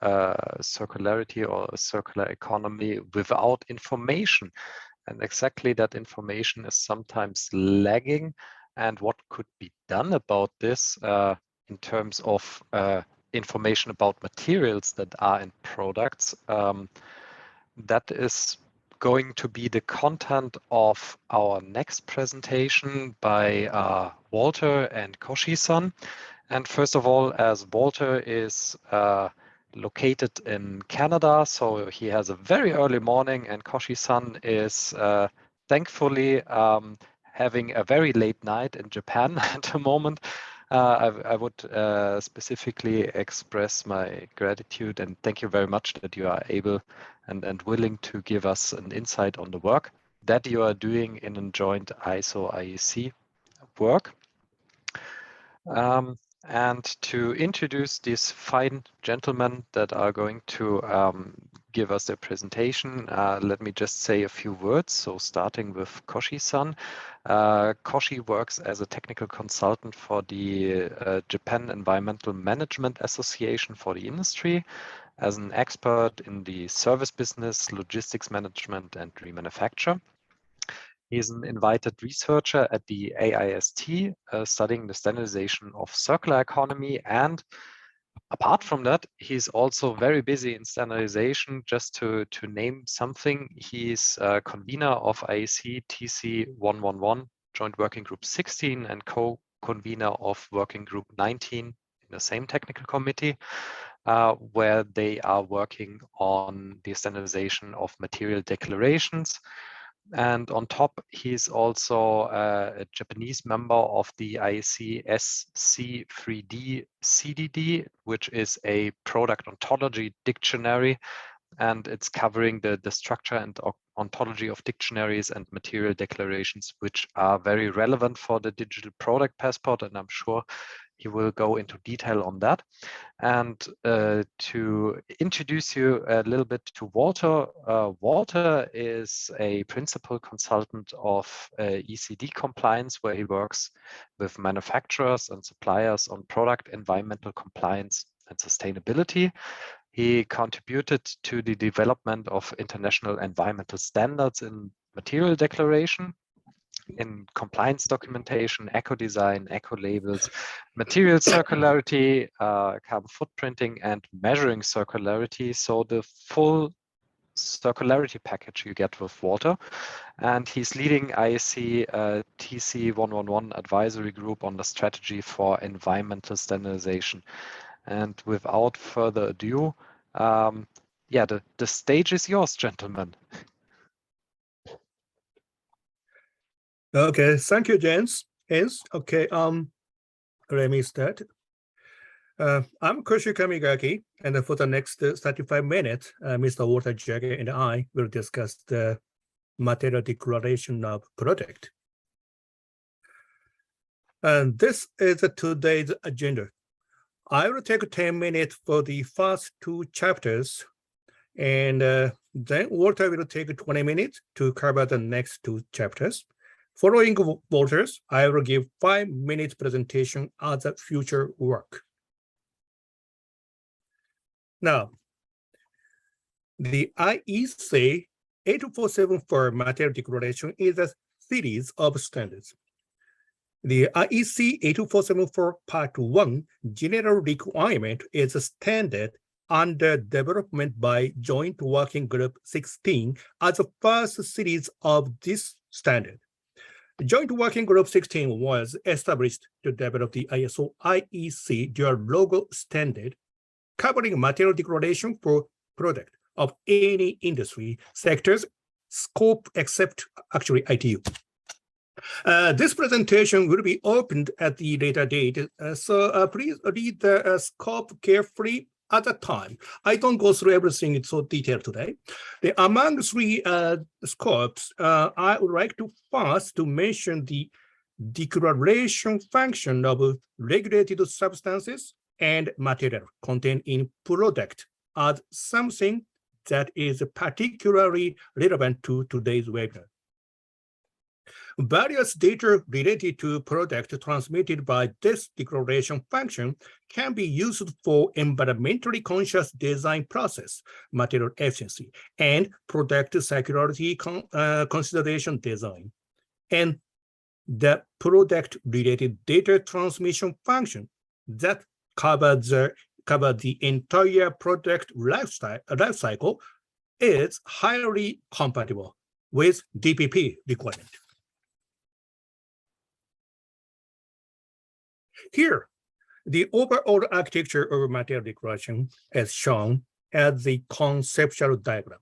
Speaker 1: circularity or a circular economy without information. And exactly that information is sometimes lagging. And what could be done about this in terms of information about materials that are in products, that is going to be the content of our next presentation by Walter and Koshi-san. And first of all, as Walter is located in Canada, so he has a very early morning, and Koshi-san is thankfully having a very late night in Japan at the moment. I would specifically express my gratitude and thank you very much that you are able and willing to give us an insight on the work that you are doing in a joint ISO IEC work. And to introduce these fine gentlemen that are going to give us their presentation, let me just say a few words. So starting with Koshi-san. Koshi works as a technical consultant for the Japan Environmental Management Association for the industry, as an expert in the service business, logistics management, and remanufacture. He's an invited researcher at the AIST, studying the standardization of circular economy. And apart from that, he's also very busy in standardization. Just to name something, he's a convener of IEC TC111, Joint Working Group 16, and co-convener of Working Group 19 in the same technical committee, where they are working on the standardization of material declarations. And on top, he's also a Japanese member of the IEC SC3D CDD, which is a product ontology dictionary. And it's covering the structure and ontology of dictionaries and material declarations, which are very relevant for the digital product passport. And I'm sure he will go into detail on that. And to introduce you a little bit to Walter, Walter is a principal consultant of ECD compliance, where he works with manufacturers and suppliers on product environmental compliance and sustainability. He contributed to the development of international environmental standards in material declaration, in compliance documentation, eco-design, eco-labels, material circularity, carbon footprinting, and measuring circularity. So the full circularity package you get with Walter. And he's leading IEC TC111 advisory group on the strategy for environmental standardization. And without further ado, yeah, the stage is yours, gentlemen.
Speaker 6: Okay, thank you, James. Okay, let me start. I'm Koshi Kamigaki, and for the next 35 minutes, Mr. Walter Jager and I will discuss the material declaration of product. And this is today's agenda. I will take 10 minutes for the first two chapters, and then Walter will take 20 minutes to cover the next two chapters. Following Walter's, I will give 5 minutes presentation as a future work. Now, the IEC 8474 material declaration is a series of standards. The IEC 8474 Part 1 general requirement is a standard under development by Joint Working Group 16 as the first series of this standard. Joint Working Group 16 was established to develop the ISO IEC dual logo standard covering material declaration for product of any industry sectors scope except actually ITU. This presentation will be opened at the later date, so please read the scope carefully at a time. I don't go through everything in so detail today. Among three scopes, I would like to first to mention the declaration function of regulated substances and material contained in product as something that is particularly relevant to today's webinar. Various data related to product transmitted by this declaration function can be used for environmentally conscious design process, material efficiency, and product circularity consideration design. And the product-related data transmission function that covers the entire product life cycle is highly compatible with DPP requirement. Here, the overall architecture of material declaration is shown as the conceptual diagram.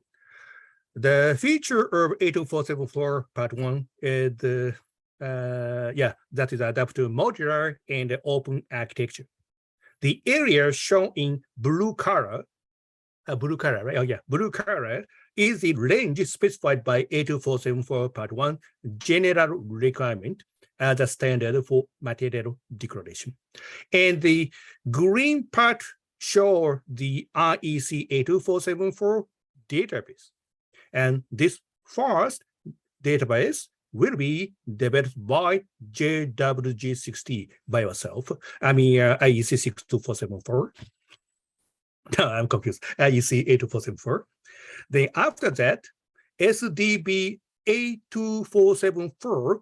Speaker 6: The feature of 8474 Part 1 is that is adaptive modular and open architecture. The area shown in blue color, right? Oh yeah, blue color is the range specified by 8474 Part 1 general requirement as a standard for material declaration. And the green part shows the IEC 8474 database. And this first database will be developed by JWG60 by yourself. I mean, IEC 62474. I'm confused. IEC 82474. Then after that, SDB 82474,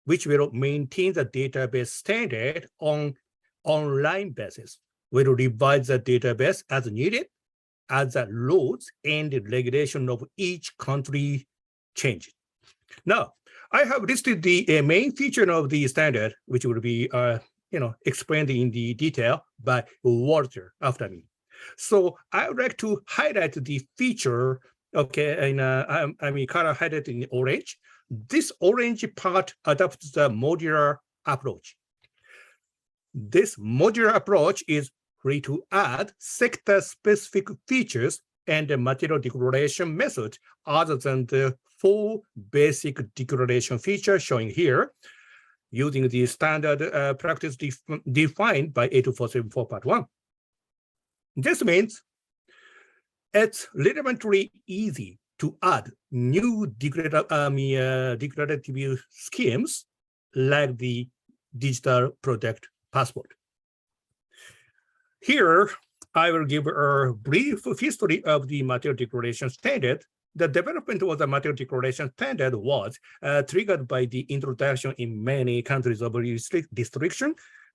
Speaker 6: which will maintain the database standard on online basis, will revise the database as needed as the laws and the regulation of each country change. Now, I have listed the main feature of the standard, which will be explained in the detail by Walter after me. So I would like to highlight the feature, okay, and I mean color highlighted in orange. This orange part adopts the modular approach. This modular approach is free to add sector-specific features and the material declaration method other than the 4 basic declaration features shown here, using the standard practice defined by 8474 Part 1. This means it's relevantly easy to add new declarative schemes like the digital product passport. Here, I will give a brief history of the material declaration standard. The development of the material declaration standard was triggered by the introduction in many countries of restriction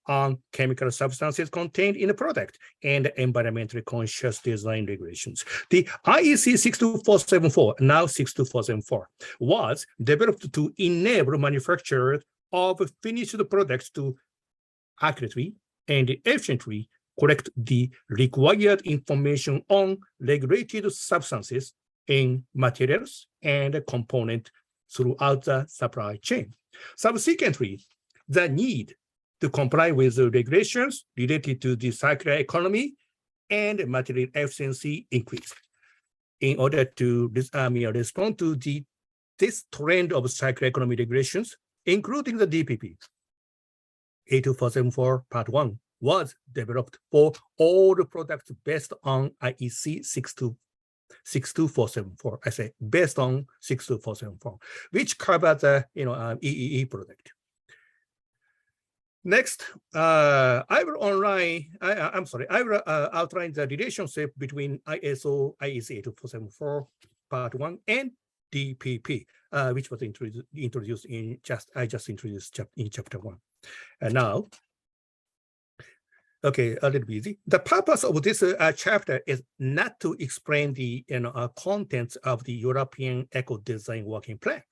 Speaker 6: on chemical substances contained in a product and environmentally conscious design regulations. The IEC 62474, now 62474, was developed to enable manufacturers of finished products to accurately and efficiently collect the required information on regulated substances in materials and component throughout the supply chain. Subsequently, the need to comply with the regulations related to the circular economy and material efficiency increased. In order to respond to this trend of circular economy regulations, including the DPP, 82474 Part 1 was developed for all the products based on IEC 62474. I say based on 62474, which covers the EEE product. Next, I will outline the relationship between ISO IEC 82474 Part 1 and DPP, which was introduced in I just introduced in Chapter 1. And now, okay, a little busy. The purpose of this chapter is not to explain the contents of the European Eco Design Working Plan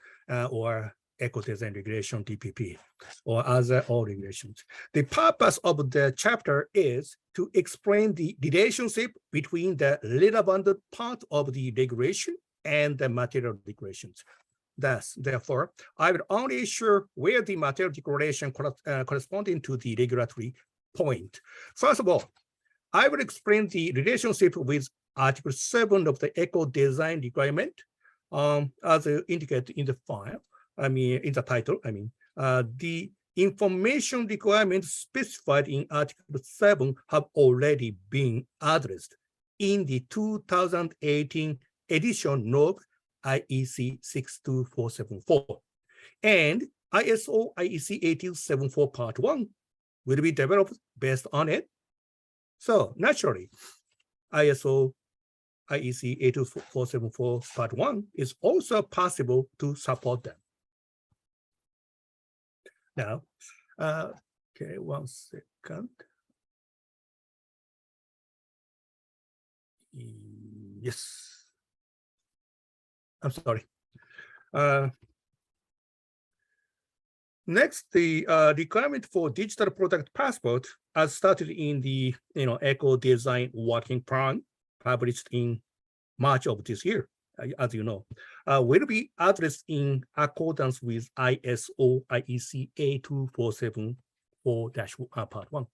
Speaker 6: or Eco Design Regulation DPP or other all regulations. The purpose of the chapter is to explain the relationship between the relevant part of the regulation and the material regulations. Thus, therefore, I will only show where the material declaration corresponding to the regulatory point. First of all, I will explain the relationship with Article 7 of the Eco Design Requirement, as indicated in the file. In the title. The information requirements specified in Article 7 have already been addressed in the 2018 edition of IEC 62474, and ISO IEC 1874 Part 1 will be developed based on it. So naturally, ISO IEC 82474 Part 1 is also possible to support them. Now, okay, 1 second. Yes, I'm sorry. Next, the requirement for digital product passport, as started in the Eco Design Working Plan, published in March of this year, as you know, will be addressed in accordance with ISO IEC 82474 Part 1.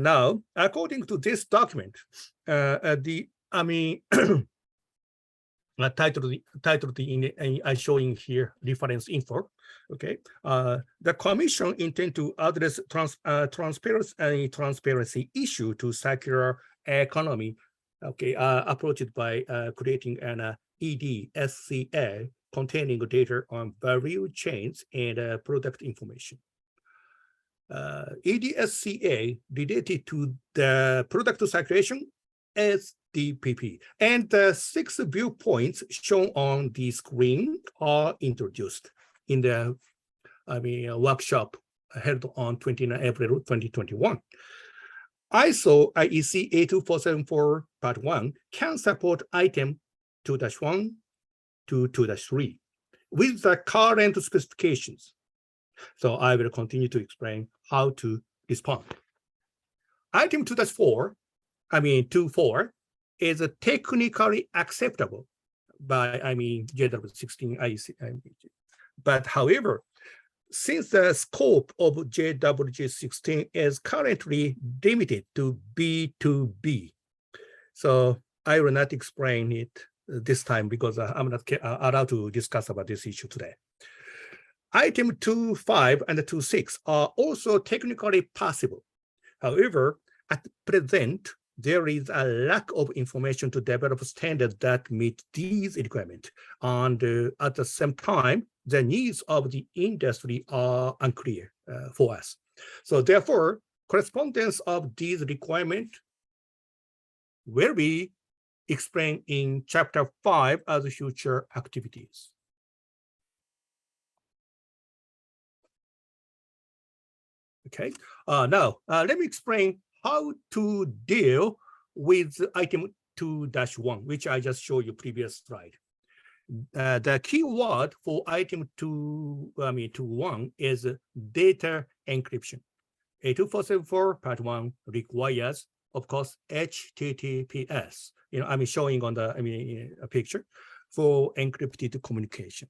Speaker 6: Now, according to this document, titled I showing here reference info. Okay, the Commission intend to address transparency issue to circular economy. Okay, approached by creating an EDSCA containing data on value chains and product information. EDSCA related to the product circulation is DPP, and the 6 viewpoints shown on the screen are introduced in the workshop held on 29 April 2021. ISO IEC 82474 Part 1 can support item 2-1 to 2-3 with the current specifications. So I will continue to explain how to respond. Item 2-4, 2.4 is technically acceptable by JW16 IEC. But however, since the scope of JWG16 is currently limited to B2B, so I will not explain it this time because I'm not allowed to discuss about this issue today. Item 2.5 and 2.6 are also technically possible. However, at present, there is a lack of information to develop standards that meet these requirements. And at the same time, the needs of the industry are unclear for us. So therefore, correspondence of these requirements will be explained in Chapter 5 as future activities. Okay, now let me explain how to deal with item 2-1, which I just showed you previous slide. The key word for item 2.1 is data encryption. 82474 Part 1 requires, of course, HTTPS. I'm showing on the a picture. for encrypted communication.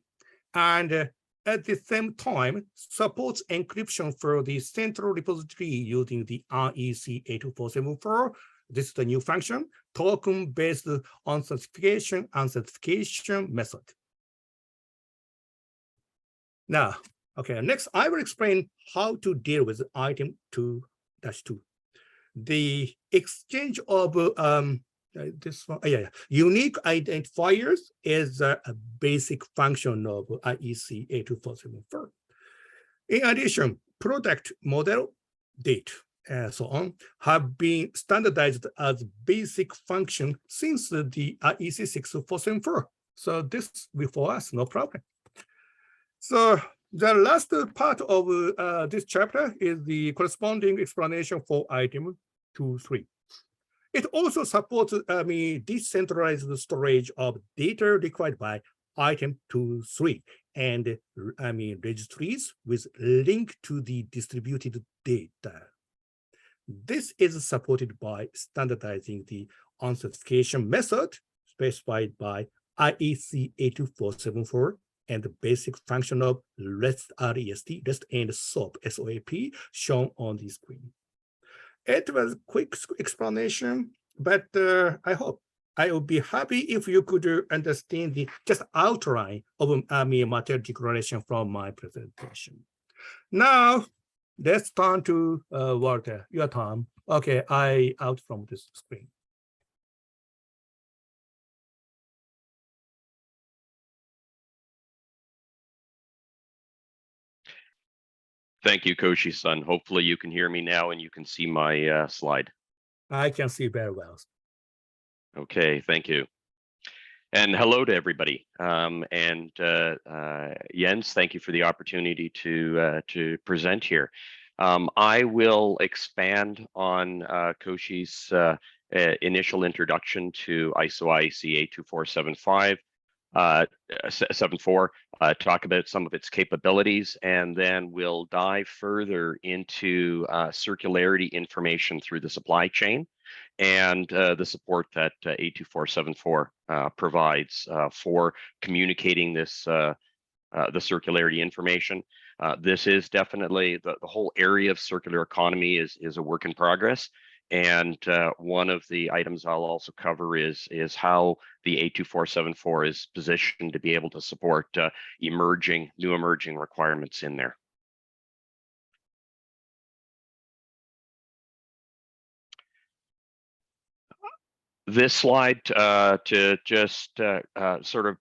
Speaker 6: And at the same time, supports encryption for the central repository using the IEC 82474. This is the new function, token-based authentication method. Now, okay, next I will explain how to deal with item 2-2. The exchange of this one, unique identifiers is a basic function of IEC 82474. In addition, product model, date, and so on have been standardized as basic function since the IEC 6474. So this will for us, no problem. So the last part of this chapter is the corresponding explanation for item 2.3. It also supports decentralized storage of data required by item 2.3 and registries with link to the distributed data. This is supported by standardizing the authentication method specified by IEC 82474 and the basic function of REST and SOAP, shown on the screen. It was a quick explanation, but I hope I would be happy if you could understand the just outline of material declaration from my presentation. Now, let's turn to Walter, your turn. Okay, I out from this screen.
Speaker 7: Thank you, Koshi-san. Hopefully you can hear me now and you can see my slide.
Speaker 6: I can see very well.
Speaker 7: Okay, thank you. And hello to everybody. Jens, thank you for the opportunity to present here. I will expand on Koshi's initial introduction to ISO IEC 82475. 74, talk about some of its capabilities, and then we'll dive further into circularity information through the supply chain and the support that 82474 provides for communicating this the circularity information. This is definitely the whole area of circular economy is a work in progress. And one of the items I'll also cover is how the 82474 is positioned to be able to support new emerging requirements in there. This slide to just sort of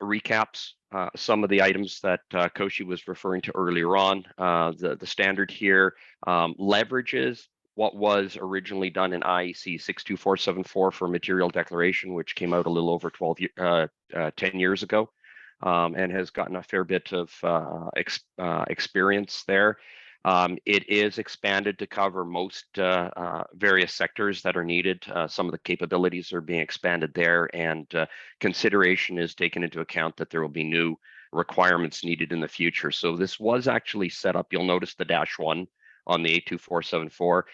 Speaker 7: recaps some of the items that Koshi was referring to earlier on. The standard here leverages what was originally done in IEC 62474 for material declaration, which came out a little over 10 years ago, and has gotten a fair bit of experience there. It is expanded to cover most various sectors that are needed. Some of the capabilities are being expanded there, and consideration is taken into account that there will be new requirements needed in the future. So this was actually set up. You'll notice the -1 on the 82474.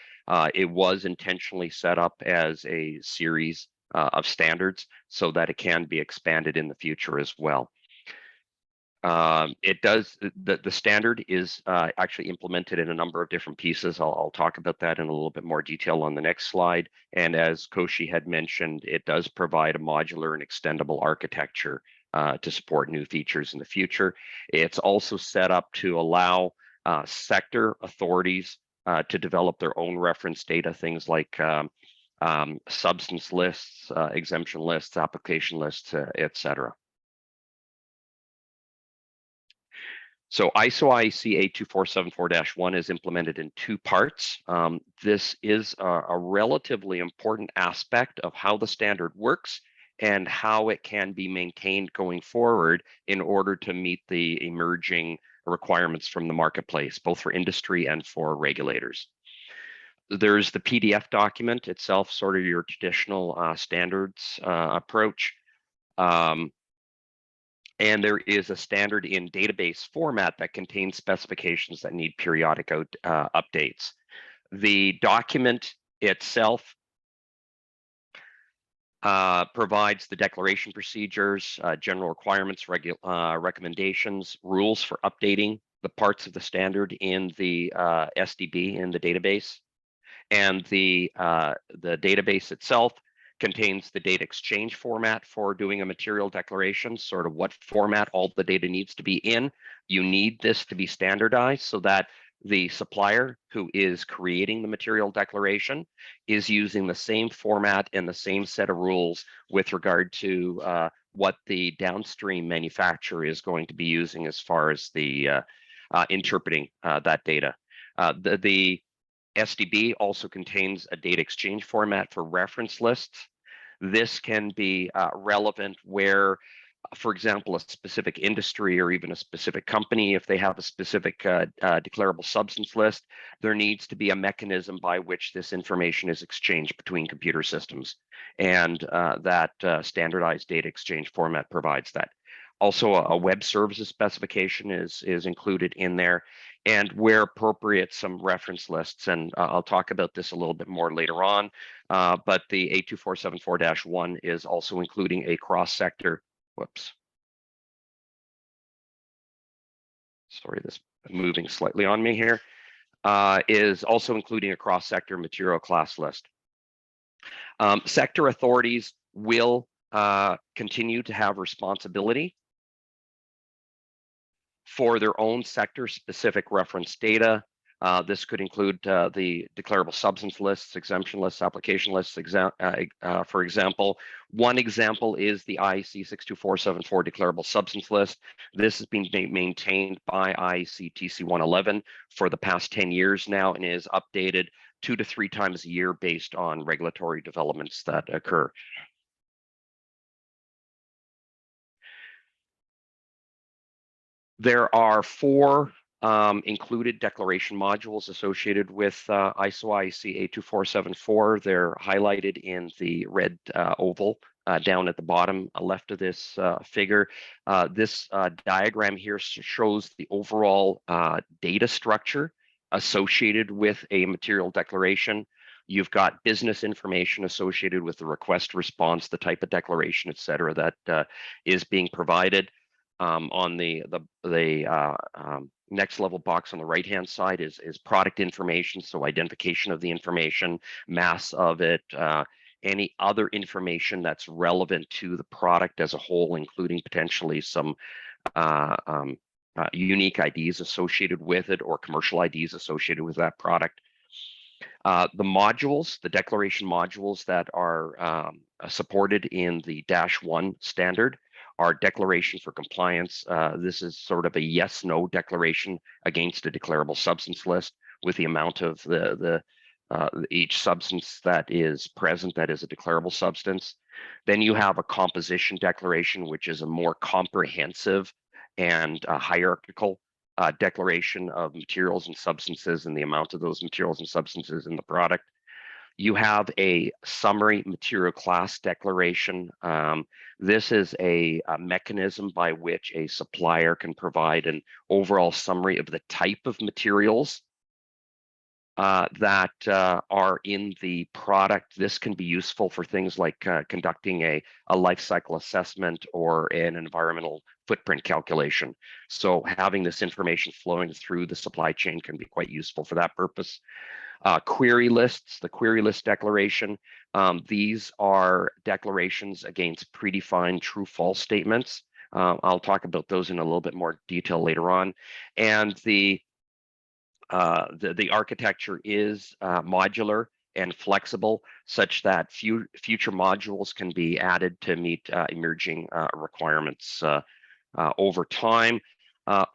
Speaker 7: It was intentionally set up as a series of standards so that it can be expanded in the future as well. It does, the standard is actually implemented in a number of different pieces. I'll talk about that in a little bit more detail on the next slide. And as Koshi had mentioned, it does provide a modular and extendable architecture to support new features in the future. It's also set up to allow sector authorities to develop their own reference data, things like substance lists, exemption lists, application lists, etc. So ISO IEC 82474-1 is implemented in two parts. This is a relatively important aspect of how the standard works and how it can be maintained going forward in order to meet the emerging requirements from the marketplace, both for industry and for regulators. There's the PDF document itself, sort of your traditional standards approach. And there is a standard in database format that contains specifications that need periodic updates. The document itself provides the declaration procedures, general requirements, recommendations, rules for updating the parts of the standard in the SDB in the database. And the database itself contains the data exchange format for doing a material declaration, sort of what format all the data needs to be in. You need this to be standardized so that the supplier who is creating the material declaration is using the same format and the same set of rules with regard to what the downstream manufacturer is going to be using as far as the interpreting that data. The SDB also contains a data exchange format for reference lists. This can be relevant where, for example, a specific industry or even a specific company, if they have a specific declarable substance list, there needs to be a mechanism by which this information is exchanged between computer systems. And that standardized data exchange format provides that. Also, a web services specification is included in there, and where appropriate, some reference lists. And I'll talk about this a little bit more later on, but the 82474-1 is also including a cross-sector, whoops. Sorry, this is moving slightly on me here, is also including a cross-sector material class list. Sector authorities will continue to have responsibility for their own sector-specific reference data. This could include the declarable substance lists, exemption lists, application lists, for example. One example is the IEC 62474 declarable substance list. This has been maintained by IEC TC111 for the past 10 years now and is updated 2 to 3 times a year based on regulatory developments that occur. There are 4 included declaration modules associated with ISO IEC 82474. They're highlighted in the red oval down at the bottom left of this figure. This diagram here shows the overall data structure associated with a material declaration. You've got business information associated with the request response, the type of declaration, et cetera, that is being provided. On the next level box on the right hand side is product information, so identification of the information, mass of it, any other information that's relevant to the product as a whole, including potentially some unique IDs associated with it or commercial IDs associated with that product. The modules, the declaration modules that are supported in the -1 standard are declaration for compliance. This is sort of a yes/no declaration against a declarable substance list with the amount of each substance that is present that is a declarable substance. Then you have a composition declaration, which is a more comprehensive and hierarchical declaration of materials and substances and the amount of those materials and substances in the product. You have a summary material class declaration. This is a mechanism by which a supplier can provide an overall summary of the type of materials that are in the product. This can be useful for things like conducting a life cycle assessment or an environmental footprint calculation. So having this information flowing through the supply chain can be quite useful for that purpose. Query lists, the query list declaration. These are declarations against predefined true-false statements. I'll talk about those in a little bit more detail later on. And the architecture is modular and flexible, such that future modules can be added to meet emerging requirements over time.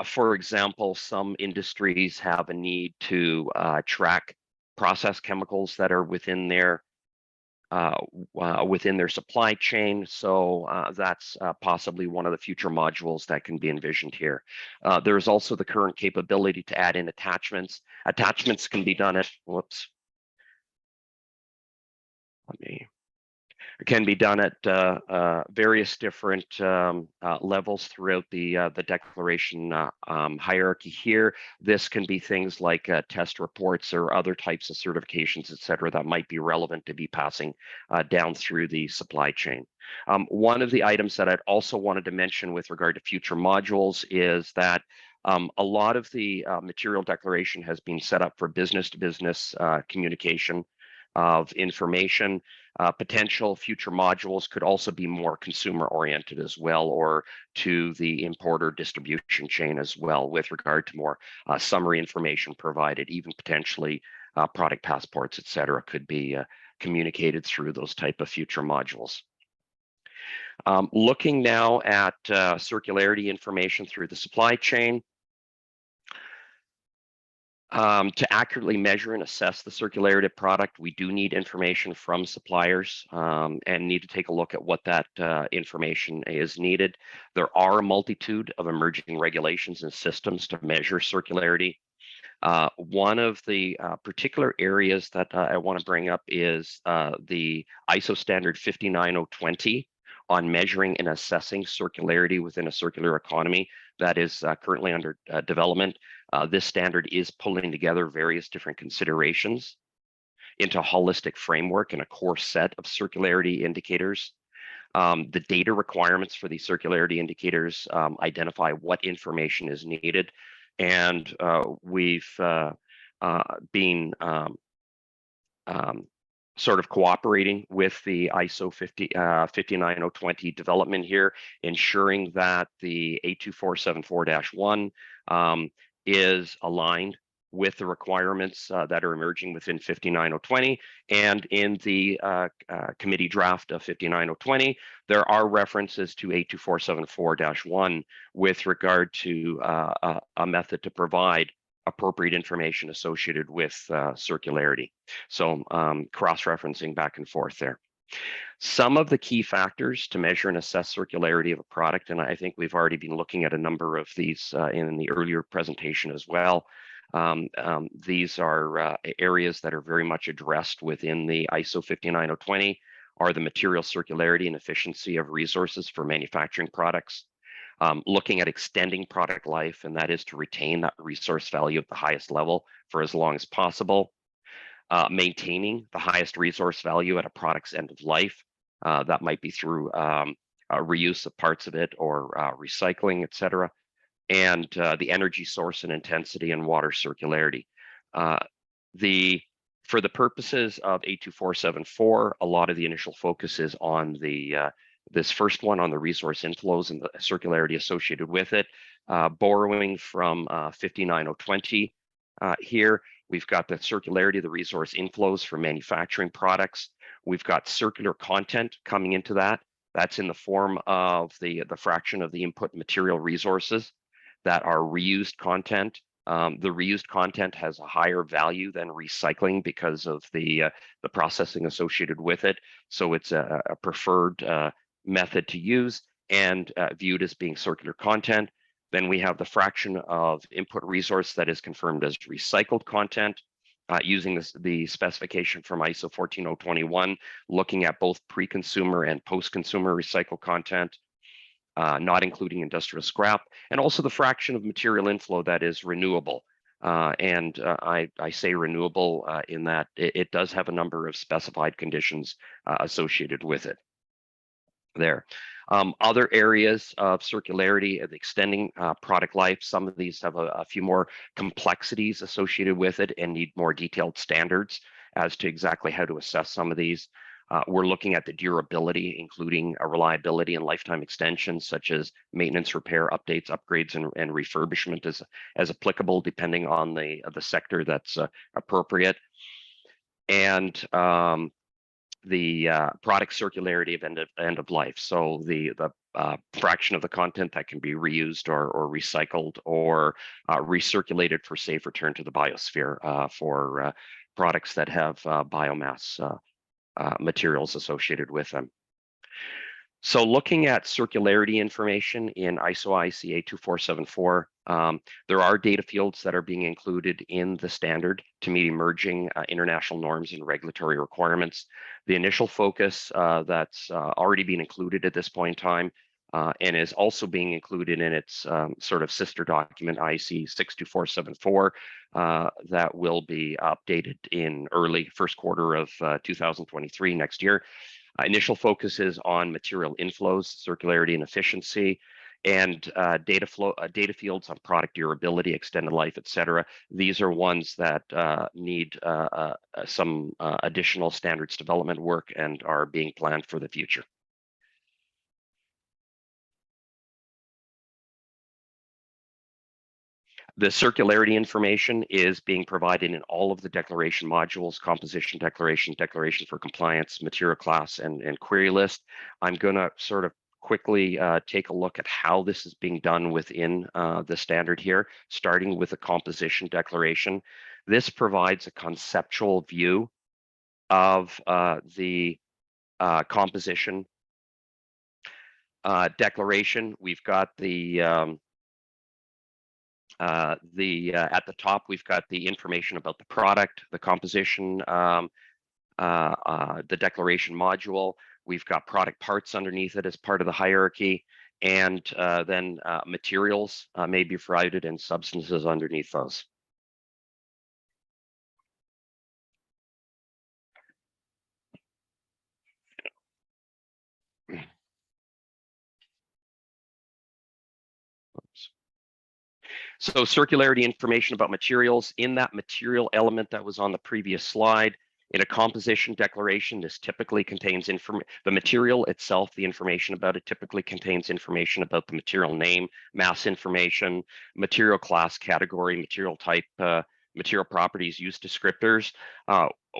Speaker 7: For example, some industries have a need to track process chemicals that are within their supply chain. So that's possibly one of the future modules that can be envisioned here. There's also the current capability to add in attachments. Attachments can be done at, can be done at various different levels throughout the declaration hierarchy here. This can be things like test reports or other types of certifications, et cetera, that might be relevant to be passing down through the supply chain. One of the items that I'd also wanted to mention with regard to future modules is that a lot of the material declaration has been set up for business-to-business communication of information. Potential future modules could also be more consumer-oriented as well, or to the importer distribution chain as well, with regard to more summary information provided. Even potentially product passports, et cetera, could be communicated through those type of future modules. Looking now at circularity information through the supply chain. To accurately measure and assess the circularity of product, we do need information from suppliers and need to take a look at what that information is needed. There are a multitude of emerging regulations and systems to measure circularity. One of the particular areas that I want to bring up is the ISO standard 59020 on measuring and assessing circularity within a circular economy that is currently under development. This standard is pulling together various different considerations into a holistic framework and a core set of circularity indicators. The data requirements for these circularity indicators identify what information is needed. And we've been sort of cooperating with the ISO 59020 development here, ensuring that the 82474-1 is aligned with the requirements that are emerging within 59020. And in the committee draft of 59020, there are references to 82474-1 with regard to a method to provide appropriate information associated with circularity. So cross-referencing back and forth there. Some of the key factors to measure and assess circularity of a product, and I think we've already been looking at a number of these in the earlier presentation as well. These are areas that are very much addressed within the ISO 59020, are the material circularity and efficiency of resources for manufacturing products. Looking at extending product life, and that is to retain that resource value at the highest level for as long as possible. Maintaining the highest resource value at a product's end of life. That might be through reuse of parts of it or recycling, et cetera. And the energy source and intensity and water circularity. For the purposes of 82474, a lot of the initial focus is on the this first one on the resource inflows and the circularity associated with it. Borrowing from 59020 here, we've got the circularity of the resource inflows for manufacturing products. We've got circular content coming into that. That's in the form of the fraction of the input material resources that are reused content. The reused content has a higher value than recycling because of the processing associated with it. So it's a preferred method to use and viewed as being circular content. Then we have the fraction of input resource that is confirmed as recycled content using the specification from ISO 14021, looking at both pre-consumer and post-consumer recycled content, not including industrial scrap, and also the fraction of material inflow that is renewable. I say renewable in that it does have a number of specified conditions associated with it. There. Other areas of circularity of extending product life, some of these have a few more complexities associated with it and need more detailed standards as to exactly how to assess some of these. We're looking at the durability, including a reliability and lifetime extensions, such as maintenance, repair, updates, upgrades, and refurbishment as applicable, depending on the sector that's appropriate. And the product circularity of end of life. So the fraction of the content that can be reused or recycled or recirculated for safe return to the biosphere for products that have biomass materials associated with them. So looking at circularity information in ISO IEC 82474, There are data fields that are being included in the standard to meet emerging international norms and regulatory requirements. The initial focus that's already been included at this point in time and is also being included in its sort of sister document, IEC 62474, that will be updated in early first quarter of 2023 next year. Initial focus is on material inflows, circularity and efficiency, and data fields on product durability, extended life, et cetera. These are ones that need some additional standards development work and are being planned for the future. The circularity information is being provided in all of the declaration modules: composition declaration, declaration for compliance, material class, and query list. I'm going to sort of quickly take a look at how this is being done within the standard here, starting with the composition declaration. This provides a conceptual view of the composition declaration. We've got at the top, we've got the information about the product, the composition, the declaration module. We've got product parts underneath it as part of the hierarchy, and then materials may be provided and substances underneath those. So circularity information about materials. In that material element that was on the previous slide, in a composition declaration, this typically contains the material itself, the information about it typically contains information about the material name, mass information, material class, category, material type, material properties, use descriptors.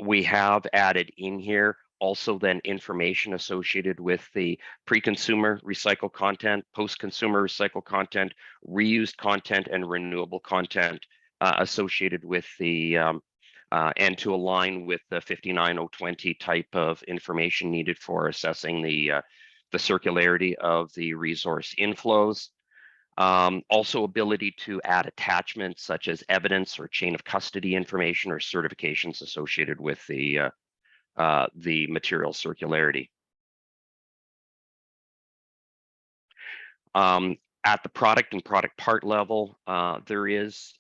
Speaker 7: We have added in here also then information associated with the pre-consumer recycled content, post-consumer recycled content, reused content, and renewable content associated with the and to align with the 59020 type of information needed for assessing the circularity of the resource inflows. Also ability to add attachments such as evidence or chain of custody information or certifications associated with the material circularity. At the product and product part level, there is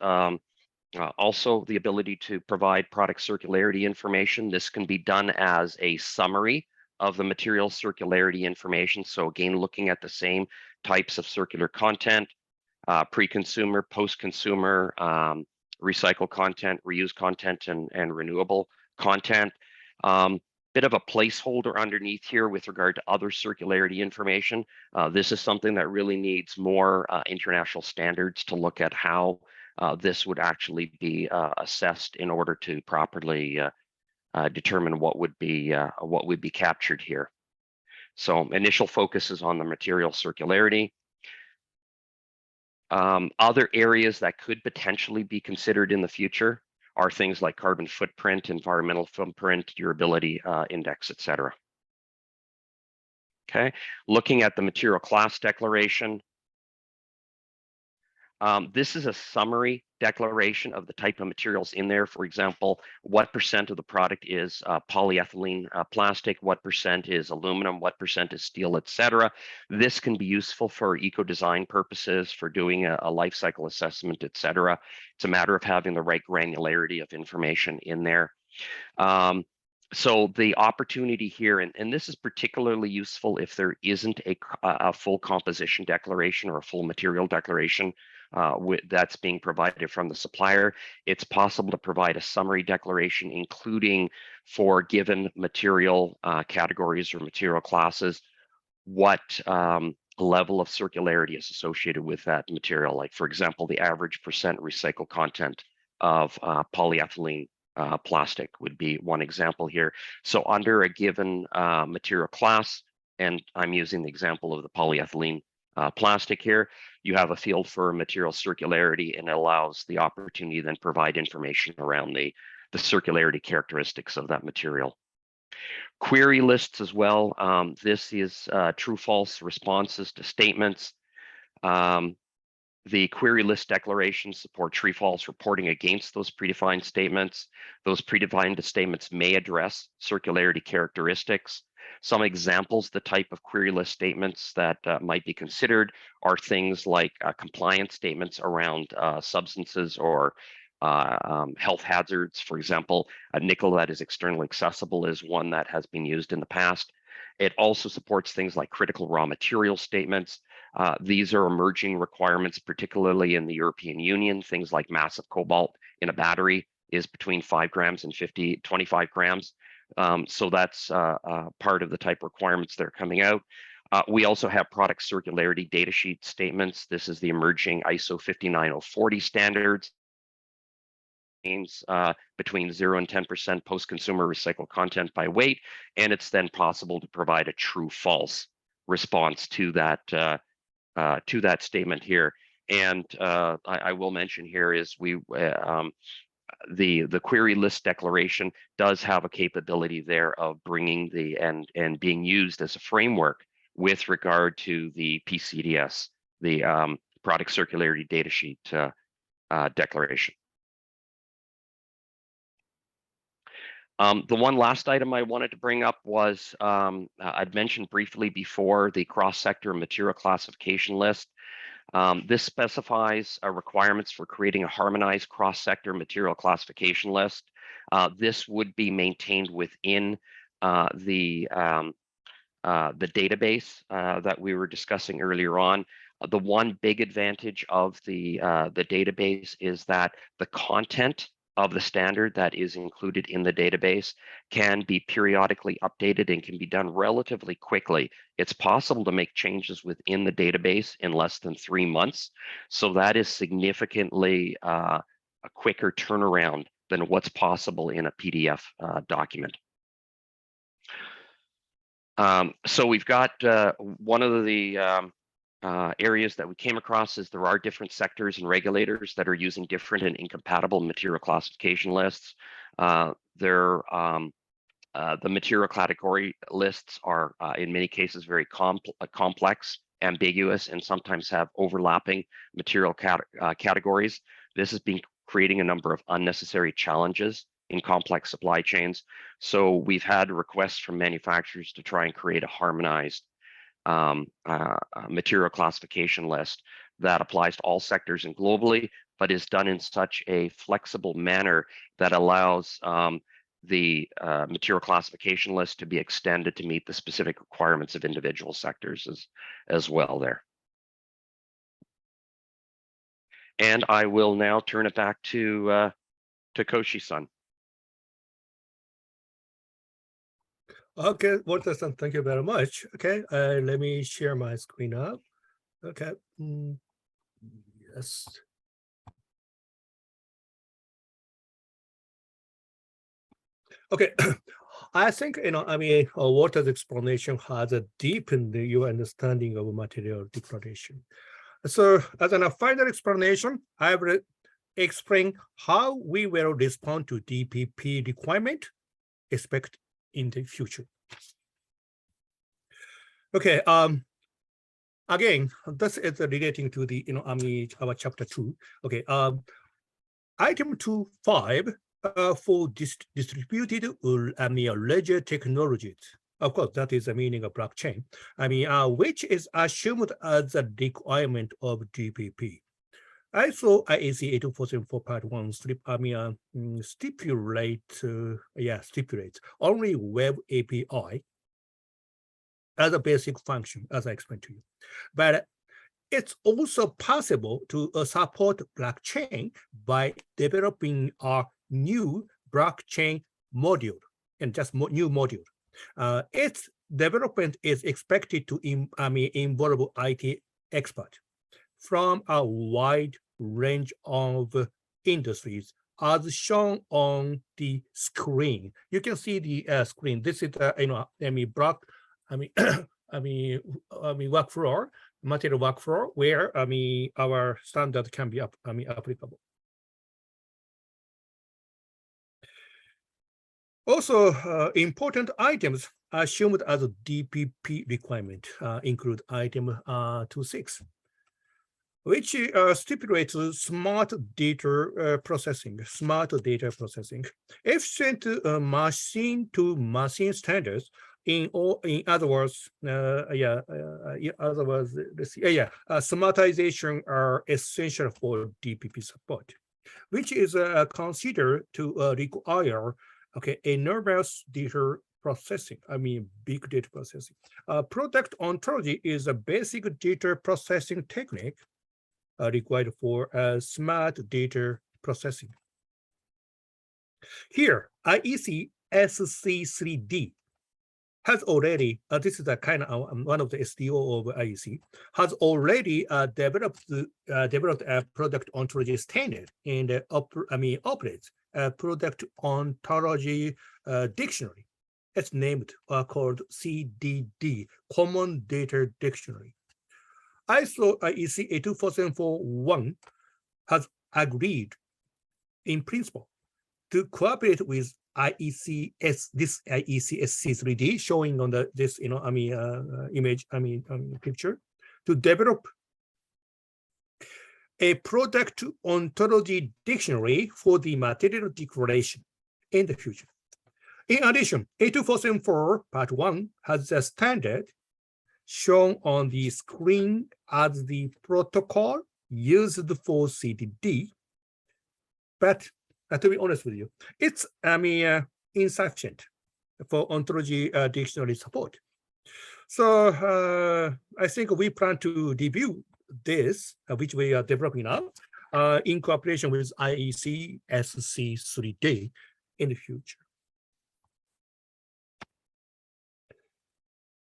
Speaker 7: also the ability to provide product circularity information. This can be done as a summary of the material circularity information. So again, looking at the same types of circular content, pre-consumer, post-consumer, recycled content, reused content, and renewable content. Bit of a placeholder underneath here with regard to other circularity information. This is something that really needs more international standards to look at how this would actually be assessed in order to properly determine what would be captured here. So initial focus is on the material circularity. Other areas that could potentially be considered in the future are things like carbon footprint, environmental footprint, durability index, et cetera. Okay, looking at the material class declaration. This is a summary declaration of the type of materials in there. For example, what percent of the product is polyethylene plastic, what percent is aluminum, what percent is steel, etc. This can be useful for eco-design purposes, for doing a life cycle assessment, etc. It's a matter of having the right granularity of information in there. So the opportunity here, and this is particularly useful if there isn't a full composition declaration or a full material declaration that's being provided from the supplier. It's possible to provide a summary declaration, including for given material categories or material classes, what level of circularity is associated with that material. Like, for example, the average percent recycled content of polyethylene plastic would be one example here. So under a given material class, and I'm using the example of the polyethylene plastic here, you have a field for material circularity, and it allows the opportunity to then provide information around the circularity characteristics of that material. Query lists as well. This is true false responses to statements. The query list declarations support true-false reporting against those predefined statements. Those predefined statements may address circularity characteristics. Some examples, the type of query list statements that might be considered are things like compliance statements around substances or health hazards. For example, a nickel that is externally accessible is one that has been used in the past. It also supports things like critical raw material statements. These are emerging requirements, particularly in the European Union. Things like massive cobalt in a battery is between 5 grams and 25 grams. So that's part of the type of requirements that are coming out. We also have product circularity data sheet statements. This is the emerging ISO 59040 standards. Between 0 and 10% post-consumer recycled content by weight, and it's then possible to provide a true-false response to that statement here. And I will mention here is the query list declaration does have a capability there of bringing and being used as a framework with regard to the PCDS, the product circularity data sheet declaration. The one last item I wanted to bring up was, I'd mentioned briefly before, the cross-sector material classification list. This specifies requirements for creating a harmonized cross-sector material classification list. This would be maintained within the database that we were discussing earlier on. The one big advantage of the database is that the content of the standard that is included in the database can be periodically updated and can be done relatively quickly. It's possible to make changes within the database in less than 3 months. So that is significantly a quicker turnaround than what's possible in a PDF document. So we've got one of the areas that we came across is there are different sectors and regulators that are using different and incompatible material classification lists. The material category lists are in many cases very complex, ambiguous, and sometimes have overlapping material categories. This has been creating a number of unnecessary challenges in complex supply chains. So we've had requests from manufacturers to try and create a harmonized material classification list that applies to all sectors and globally, but is done in such a flexible manner that allows the material classification list to be extended to meet the specific requirements of individual sectors as well there. And I will now turn it back to Koshi-san.
Speaker 6: Okay, Walter-san, thank you very much. Okay, let me share my screen up. Okay, yes. Okay, I think, Walter's explanation has deepened your understanding of material declaration. So as a final explanation, I will explain how we will respond to DPP requirement expect in the future. Okay, again, this is relating to the, our chapter 2. Okay, item 2.5 for distributed ledger technologies. Of course, that is the meaning of blockchain. Which is assumed as a requirement of DPP. ISO IEC 82474 part 1 stipulates only web API as a basic function, as I explained to you. But it's also possible to support blockchain by developing a new blockchain module and just new module. Its development is expected to involve IT experts from a wide range of industries, as shown on the screen. You can see the screen. This is workflow, material workflow, where our standard can be applicable. Also, important items assumed as a DPP requirement include item 2.6. which stipulates smart data processing, efficient machine-to-machine standards. In other words, smartization are essential for DPP support, which is considered to require enormous data processing. Big data processing. Product ontology is a basic data processing technique required for smart data processing. Here, IEC SC3D has already, this is a kind of one of the SDO of IEC, has already developed a product ontology standard and operates a product ontology dictionary. It's named called CDD, Common Data Dictionary. ISO IEC 82471 has agreed in principle to cooperate with IEC SC3D, showing on this image, picture, to develop a product ontology dictionary for the material declaration in the future. In addition, 82474 Part 1 has a standard shown on the screen as the protocol used for CDD, but to be honest with you, it's insufficient for ontology dictionary support. So I think we plan to review this, which we are developing now, in cooperation with IEC SC3D in the future.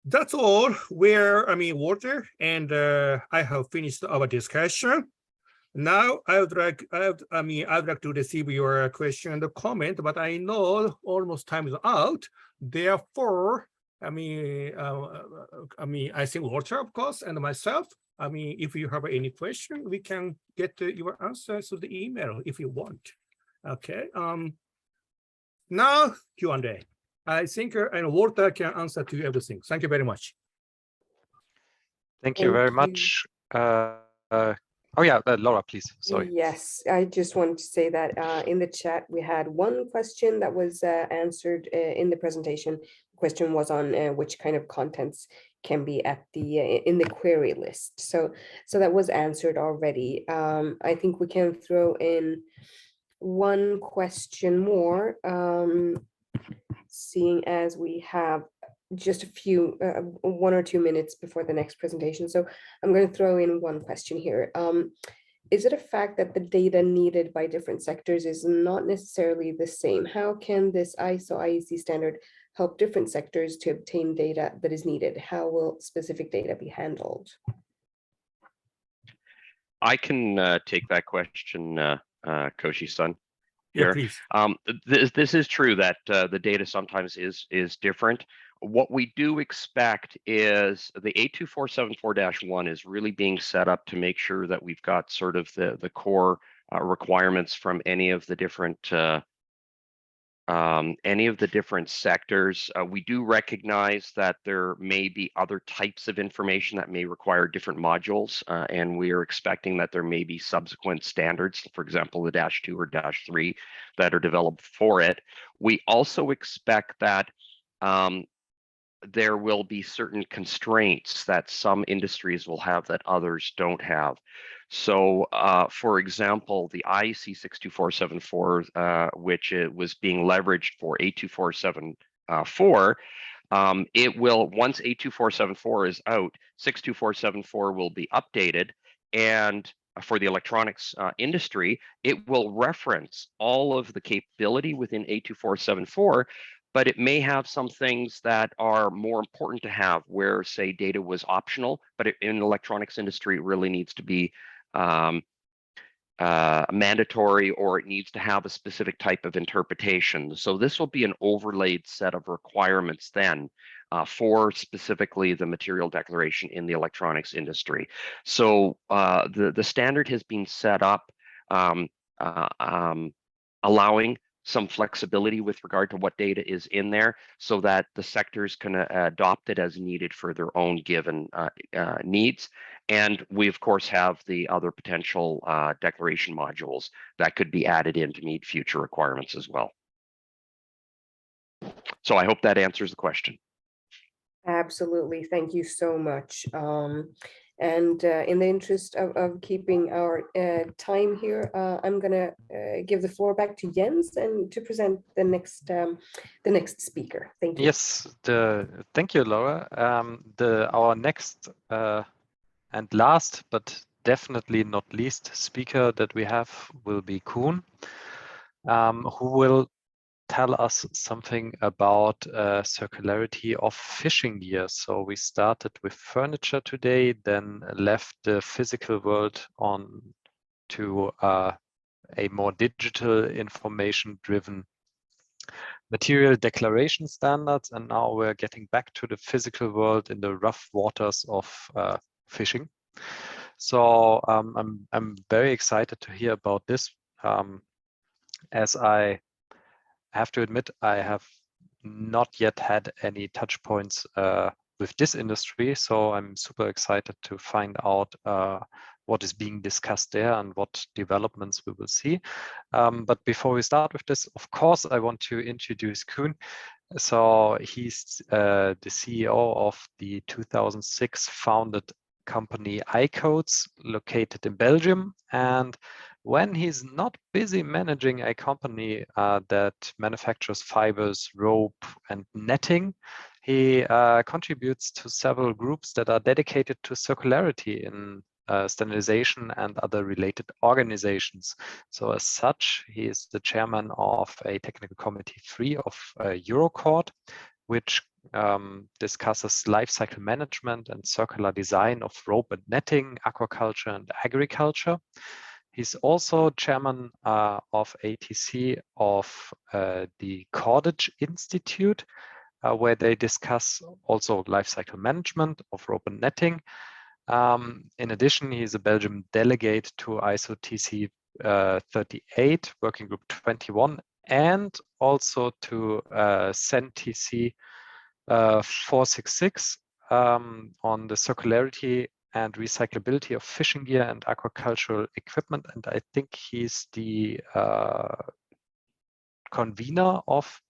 Speaker 6: That's all Walter, and I have finished our discussion. Now I would like to receive your question and comment, but I know almost time is out. Therefore, I think Walter, of course, and myself, if you have any question, we can get your answers to the email if you want. Okay. Now Q&A. I think Walter can answer to everything. Thank you very much.
Speaker 1: Thank you very much. Oh yeah, Laura, please. Sorry.
Speaker 3: Yes, I just wanted to say that in the chat we had one question that was answered in the presentation. The question was on which kind of contents can be at the in the query list. So that was answered already. I think we can throw in one question more, seeing as we have just a few, 1 or 2 minutes before the next presentation. So I'm going to throw in one question here. Is it a fact that the data needed by different sectors is not necessarily the same? How can this ISO IEC standard help different sectors to obtain data that is needed? How will specific data be handled?
Speaker 7: I can take that question, Koshi-san.
Speaker 6: Yeah, please.
Speaker 7: This is true that the data sometimes is different. What we do expect is the 82474-1 is really being set up to make sure that we've got sort of the core requirements from any of the different sectors. We do recognize that there may be other types of information that may require different modules, and we are expecting that there may be subsequent standards, for example, the -2 or -3 that are developed for it. We also expect that there will be certain constraints that some industries will have that others don't have. So, for example, the IEC 62474, which was being leveraged for 82474, it will, once 82474 is out, 62474 will be updated, and for the electronics industry, it will reference all of the capability within 82474, but it may have some things that are more important to have where, say, data was optional, but in the electronics industry, it really needs to be mandatory, or it needs to have a specific type of interpretation. So this will be an overlaid set of requirements then for specifically the material declaration in the electronics industry. So the standard has been set up allowing some flexibility with regard to what data is in there so that the sectors can adopt it as needed for their own given needs. And we, of course, have the other potential declaration modules that could be added in to meet future requirements as well. So I hope that answers the question.
Speaker 3: Absolutely. Thank you so much. And in the interest of keeping our time here, I'm going to give the floor back to Jens and to present the next speaker. Thank you.
Speaker 1: Yes, thank you, Laura. Our next and last, but definitely not least speaker that we have will be Koen, who will tell us something about circularity of fishing gear. So we started with furniture today, then left the physical world on to a more digital information-driven material declaration standards, and now we're getting back to the physical world in the rough waters of fishing. So I'm very excited to hear about this, as I have to admit, I have not yet had any touch points with this industry, so I'm super excited to find out what is being discussed there and what developments we will see. But before we start with this, of course, I want to introduce Koen. So he's the CEO of the 2006 founded company iCodes, located in Belgium. And when he's not busy managing a company that manufactures fibers, rope, and netting, he contributes to several groups that are dedicated to circularity in standardization and other related organizations. So as such, he is the chairman of a technical committee 3 of Eurocord, which discusses life cycle management and circular design of rope and netting, aquaculture and agriculture. He's also chairman of ATC of the Cordage Institute, where they discuss also life cycle management of rope and netting. In addition, he's a Belgian delegate to ISO TC 38, Working Group 21, and also to CEN TC 466 on the circularity and recyclability of fishing gear and aquacultural equipment. And I think he's the convener of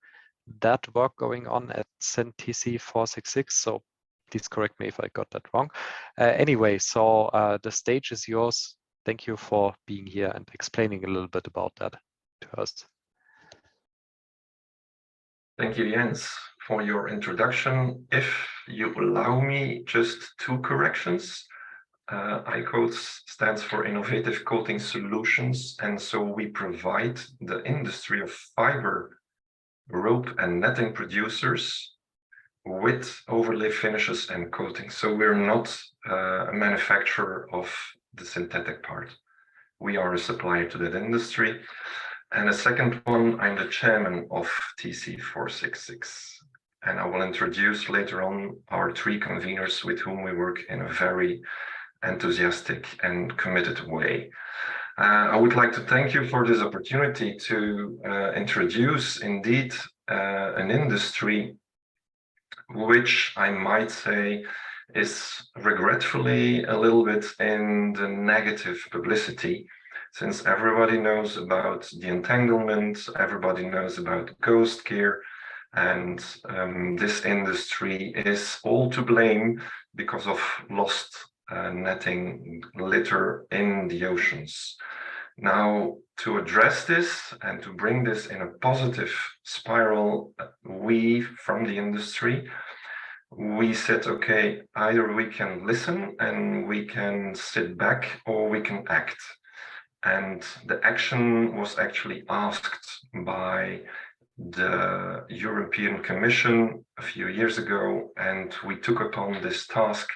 Speaker 1: that work going on at CEN TC 466. So please correct me if I got that wrong. Anyway, so the stage is yours. Thank you for being here and explaining a little bit about that to us.
Speaker 8: Thank you, Jens, for your introduction. If you allow me, just 2 corrections. iCodes stands for Innovative Coating Solutions, and so we provide the industry of fiber, rope, and netting producers with overlay finishes and coatings. So we're not a manufacturer of the synthetic part. We are a supplier to that industry. And the second one, I'm the chairman of TC 466. And I will introduce later on our 3 conveners with whom we work in a very enthusiastic and committed way. I would like to thank you for this opportunity to introduce indeed an industry which I might say is regretfully a little bit in the negative publicity, since everybody knows about the entanglement, everybody knows about ghost gear, and this industry is all to blame because of lost netting litter in the oceans. Now, to address this and to bring this in a positive spiral, we from the industry, we said, okay, either we can listen and we can sit back or we can act. And the action was actually asked by the European Commission a few years ago, and we took upon this task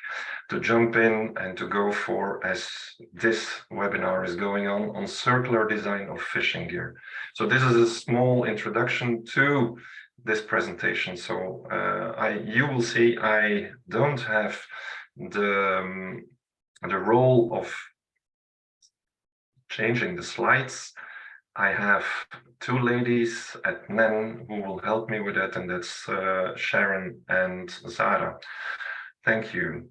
Speaker 8: to jump in and to go for, as this webinar is going on circular design of fishing gear. So this is a small introduction to this presentation. So you will see I don't have the role of changing the slides. I have two ladies at NEN who will help me with that, and that's Sharon and Zara. Thank you.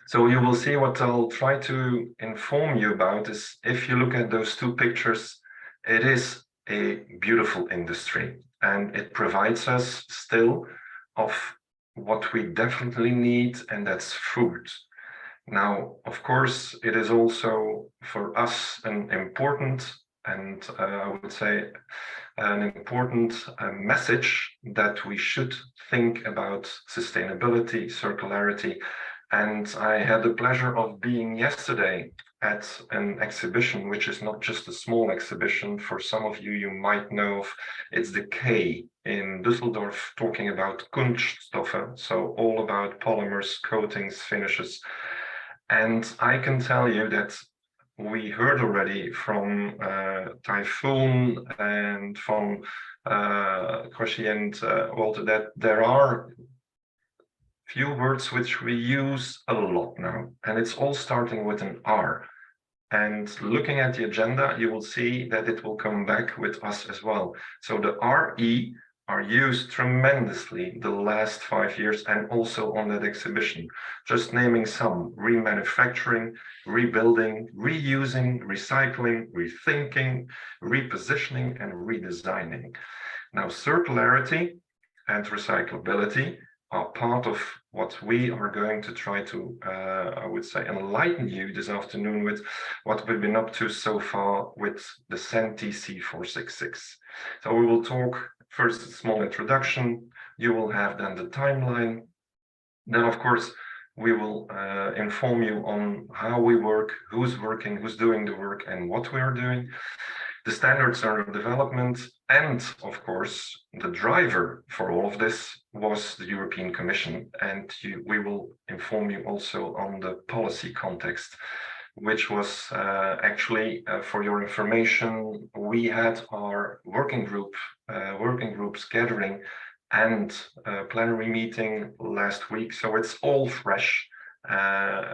Speaker 8: So you will see what I'll try to inform you about is, if you look at those two pictures, it is a beautiful industry, and it provides us still of what we definitely need, and that's food. Now, of course, it is also for us an important, and I would say an important message that we should think about sustainability, circularity. And I had the pleasure of being yesterday at an exhibition, which is not just a small exhibition. For some of you, you might know of, it's the K in Düsseldorf, talking about Kunststoffe, so all about polymers, coatings, finishes. And I can tell you that we heard already from Tayfun and from Koshi and Walter that there are few words which we use a lot now, and it's all starting with an R. And looking at the agenda, you will see that it will come back with us as well. So the RE are used tremendously the last 5 years, and also on that exhibition. Just naming some: remanufacturing, rebuilding, reusing, recycling, rethinking, repositioning, and redesigning. Now, circularity and recyclability are part of what we are going to try to, I would say, enlighten you this afternoon with what we've been up to so far with the CEN TC 466. So we will talk first a small introduction, you will have then the timeline, then of course we will inform you on how we work, who's working, who's doing the work, and what we are doing. The standards under development, and of course, the driver for all of this was the European Commission, and we will inform you also on the policy context, which was actually, for your information, we had our working groups gathering and plenary meeting last week, so it's all fresh.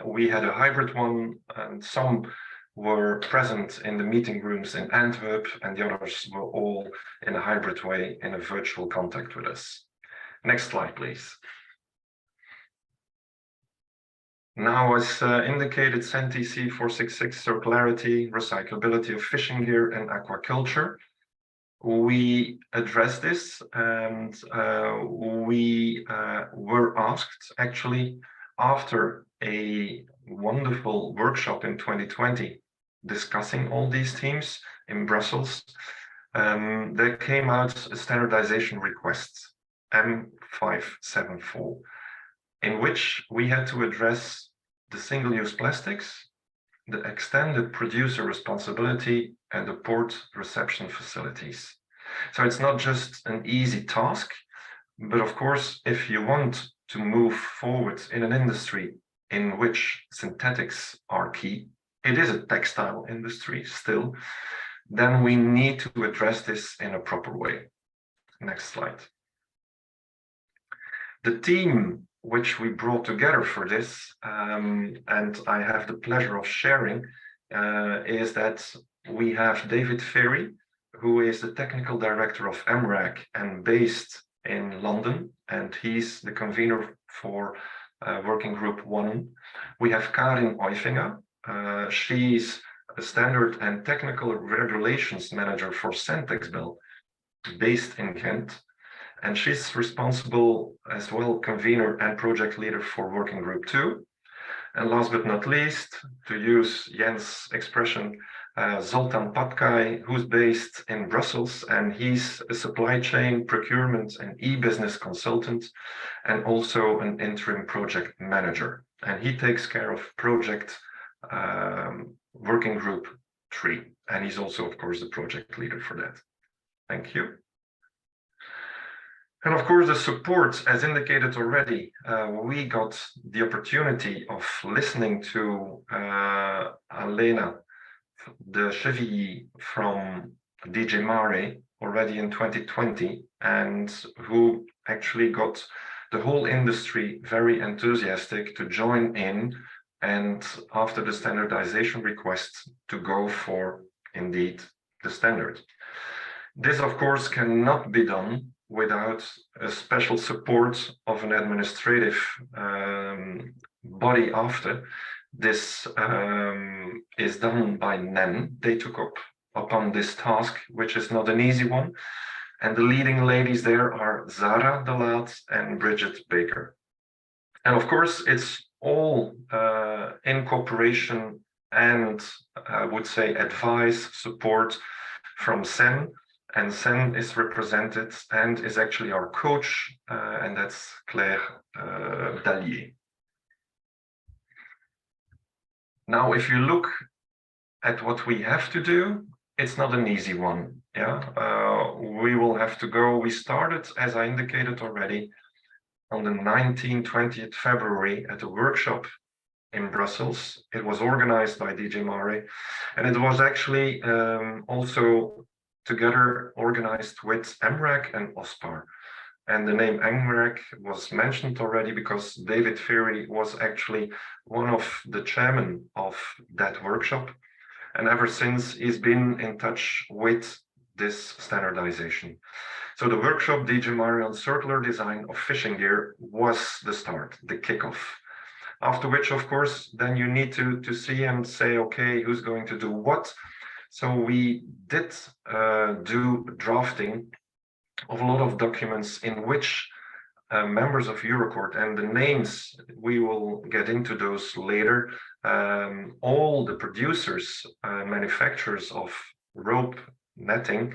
Speaker 8: We had a hybrid one, and some were present in the meeting rooms in Antwerp, and the others were all in a hybrid way in a virtual contact with us. Next slide, please. Now, as indicated, CEN TC 466, circularity, recyclability of fishing gear and aquaculture. We addressed this, and we were asked, actually, after a wonderful workshop in 2020, discussing all these themes in Brussels, there came out a standardization request, M574, in which we had to address the single-use plastics, the extended producer responsibility, and the port reception facilities. So it's not just an easy task, but of course, if you want to move forward in an industry in which synthetics are key, it is a textile industry still, then we need to address this in a proper way. Next slide. The team which we brought together for this, and I have the pleasure of sharing, is that we have David Ferry, who is the technical director of MRAC and based in London, and he's the convener for Working Group 1. We have Karin Eufinger. She's a standard and technical regulations manager for Centexbel, based in Ghent, and she's responsible as well, convener and project leader for Working Group 2. And last but not least, to use Jens' expression, Zoltan Patkai, who's based in Brussels, and he's a supply chain, procurement, and e-business consultant, and also an interim project manager. And he takes care of project Working Group 3, and he's also, of course, the project leader for that. Thank you. And of course, the support, as indicated already, we got the opportunity of listening to Alena de Chevilly from DJ Mare already in 2020, and who actually got the whole industry very enthusiastic to join in, and after the standardization request, to go for indeed the standard. This, of course, cannot be done without a special support of an administrative body after. This is done by NEN. They took up upon this task, which is not an easy one. And the leading ladies there are Zara de Laat and Bridget Baker. And of course, it's all in cooperation and I would say advice, support from CEN. And CEN is represented and is actually our coach, and that's Claire Dallier. Now, if you look at what we have to do, it's not an easy one. Yeah, we will have to go. We started, as I indicated already, on the 19th, 20th February at a workshop in Brussels. It was organized by DJ Mare, and it was actually also together organized with MREC and OSPAR. And the name MREC was mentioned already because David Ferry was actually one of the chairmen of that workshop. And ever since, he's been in touch with this standardization. So the workshop DJ Mare on circular design of fishing gear was the start, the kickoff. After which, of course, then you need to see and say, okay, who's going to do what? So we did do drafting of a lot of documents in which members of Eurocourt, and the names, we will get into those later, all the producers, manufacturers of rope netting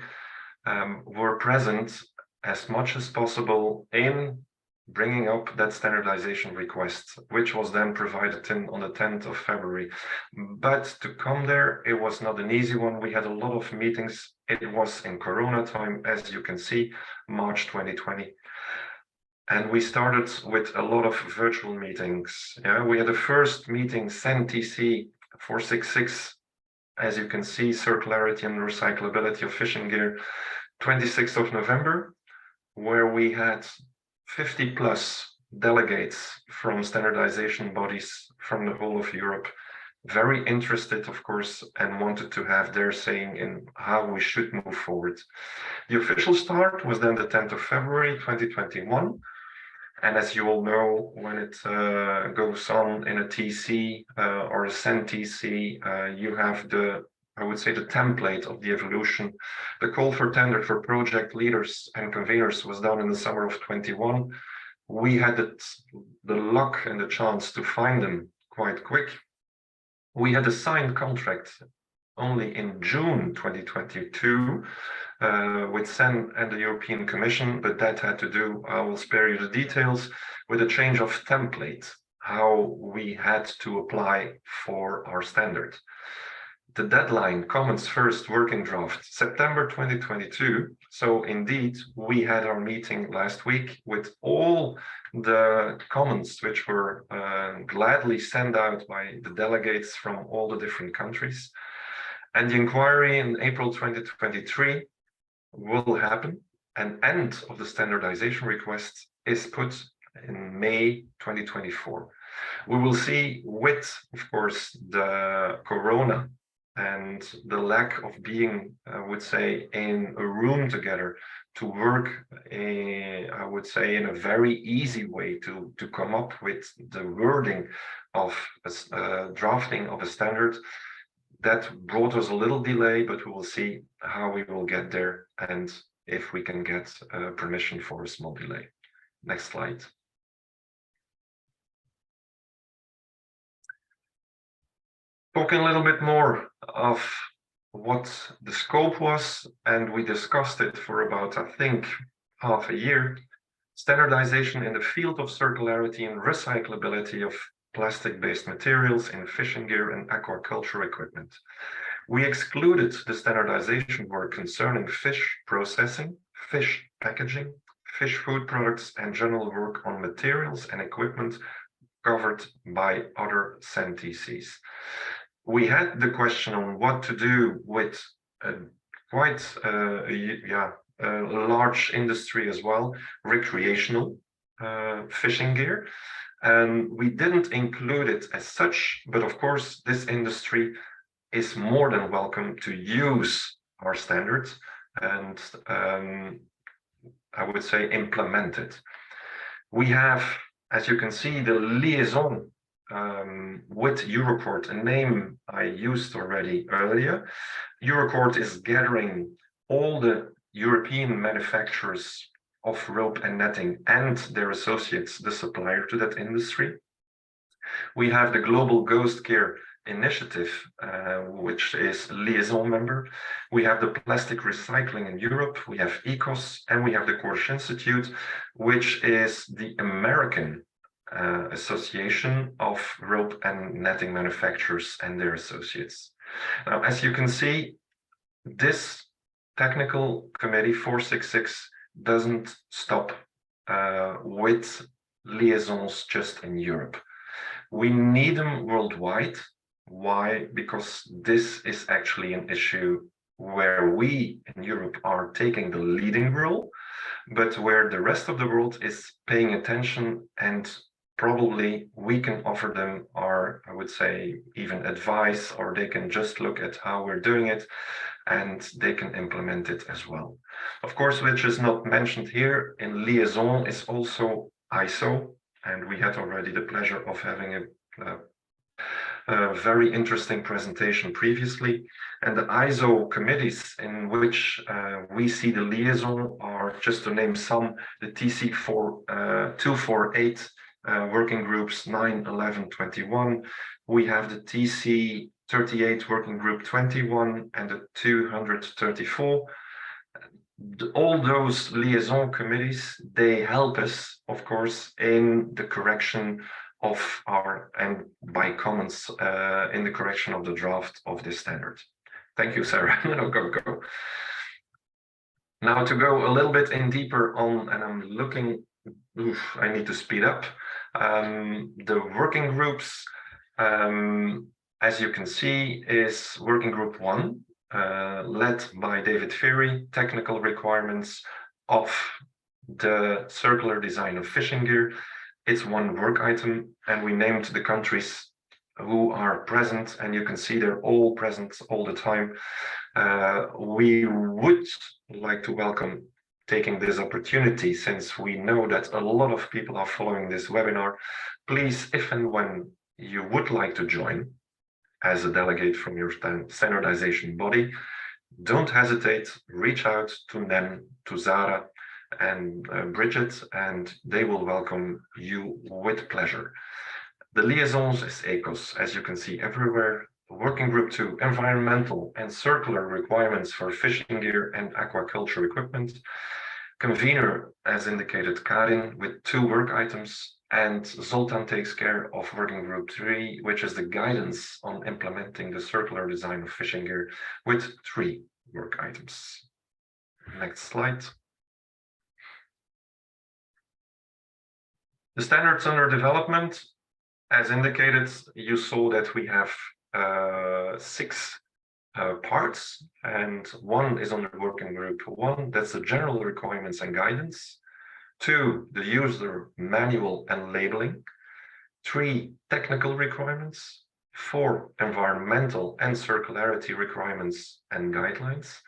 Speaker 8: were present as much as possible in bringing up that standardization request, which was then provided on the 10th of February. But to come there, it was not an easy one. We had a lot of meetings. It was in Corona time, as you can see, March 2020. And we started with a lot of virtual meetings. Yeah, we had the first meeting, CEN TC 466, as you can see, circularity and recyclability of fishing gear, 26th of November, where we had 50 plus delegates from standardization bodies from the whole of Europe, very interested, of course, and wanted to have their saying in how we should move forward. The official start was then the 10th of February, 2021. And as you all know, when it goes on in a TC or a CEN TC, you have I would say the template of the evolution. The call for tender for project leaders and conveners was done in the summer of 21. We had the luck and the chance to find them quite quick. We had a signed contract only in June 2022 with CEN and the European Commission, but that had to do, I will spare you the details, with a change of template, how we had to apply for our standard. The deadline, comments first working draft, September 2022. So indeed, we had our meeting last week with all the comments which were gladly sent out by the delegates from all the different countries. And the inquiry in April 2023 will happen. An end of the standardization request is put in May 2024. We will see with, of course, the Corona and the lack of being, I would say, in a room together to work, I would say, in a very easy way to come up with the wording of a drafting of a standard. That brought us a little delay, but we will see how we will get there and if we can get permission for a small delay. Next slide. Talking a little bit more of what the scope was, and we discussed it for about, I think, half a year. Standardization in the field of circularity and recyclability of plastic-based materials in fishing gear and aquaculture equipment. We excluded the standardization work concerning fish processing, fish packaging, fish food products, and general work on materials and equipment covered by other CEN TCs. We had the question on what to do with quite a large industry as well, recreational fishing gear. And we didn't include it as such, but of course, this industry is more than welcome to use our standards and I would say implement it. We have, as you can see, the liaison with Eurocourt, a name I used already earlier. Eurocourt is gathering all the European manufacturers of rope and netting and their associates, the supplier to that industry. We have the Global Ghost Gear Initiative, which is a liaison member. We have the Plastic Recycling in Europe, we have ECOS, and we have the Koshi Institute, which is the American Association of Rope and Netting Manufacturers and their associates. Now, as you can see, this technical committee 466 doesn't stop with liaisons just in Europe. We need them worldwide. Why? Because this is actually an issue where we in Europe are taking the leading role, but where the rest of the world is paying attention, and probably we can offer them our, I would say, even advice, or they can just look at how we're doing it and they can implement it as well. Of course, which is not mentioned here in liaison is also ISO, and we had already the pleasure of having a very interesting presentation previously. And the ISO committees in which we see the liaison are, just to name some, the TC 248 working groups 9, 11, 21. We have the TC 38 working group 21 and the 234. All those liaison committees, they help us, of course, in the correction of our, and by comments in the correction of the draft of this standard. Thank you, Sarah. No, go. Now to go a little bit in deeper on, and I'm looking, I need to speed up. The working groups, as you can see, is working group 1, led by David Ferry, technical requirements of the circular design of fishing gear. It's one work item, and we named the countries who are present, and you can see they're all present all the time. We would like to welcome taking this opportunity, since we know that a lot of people are following this webinar. Please, if and when you would like to join as a delegate from your standardization body, don't hesitate, reach out to them, to Zara and Bridget, and they will welcome you with pleasure. The liaisons is ECOS, as you can see everywhere. Working group 2, environmental and circular requirements for fishing gear and aquaculture equipment. Convener, as indicated, Karin, with 2 work items, and Zoltan takes care of working group 3, which is the guidance on implementing the circular design of fishing gear, with 3 work items. Next slide. The standards under development, as indicated, you saw that we have 6 parts, and 1 is under working group 1, that's the general requirements and guidance. 2, the user manual and labeling. 3, technical requirements. 4, environmental and circularity requirements and guidelines.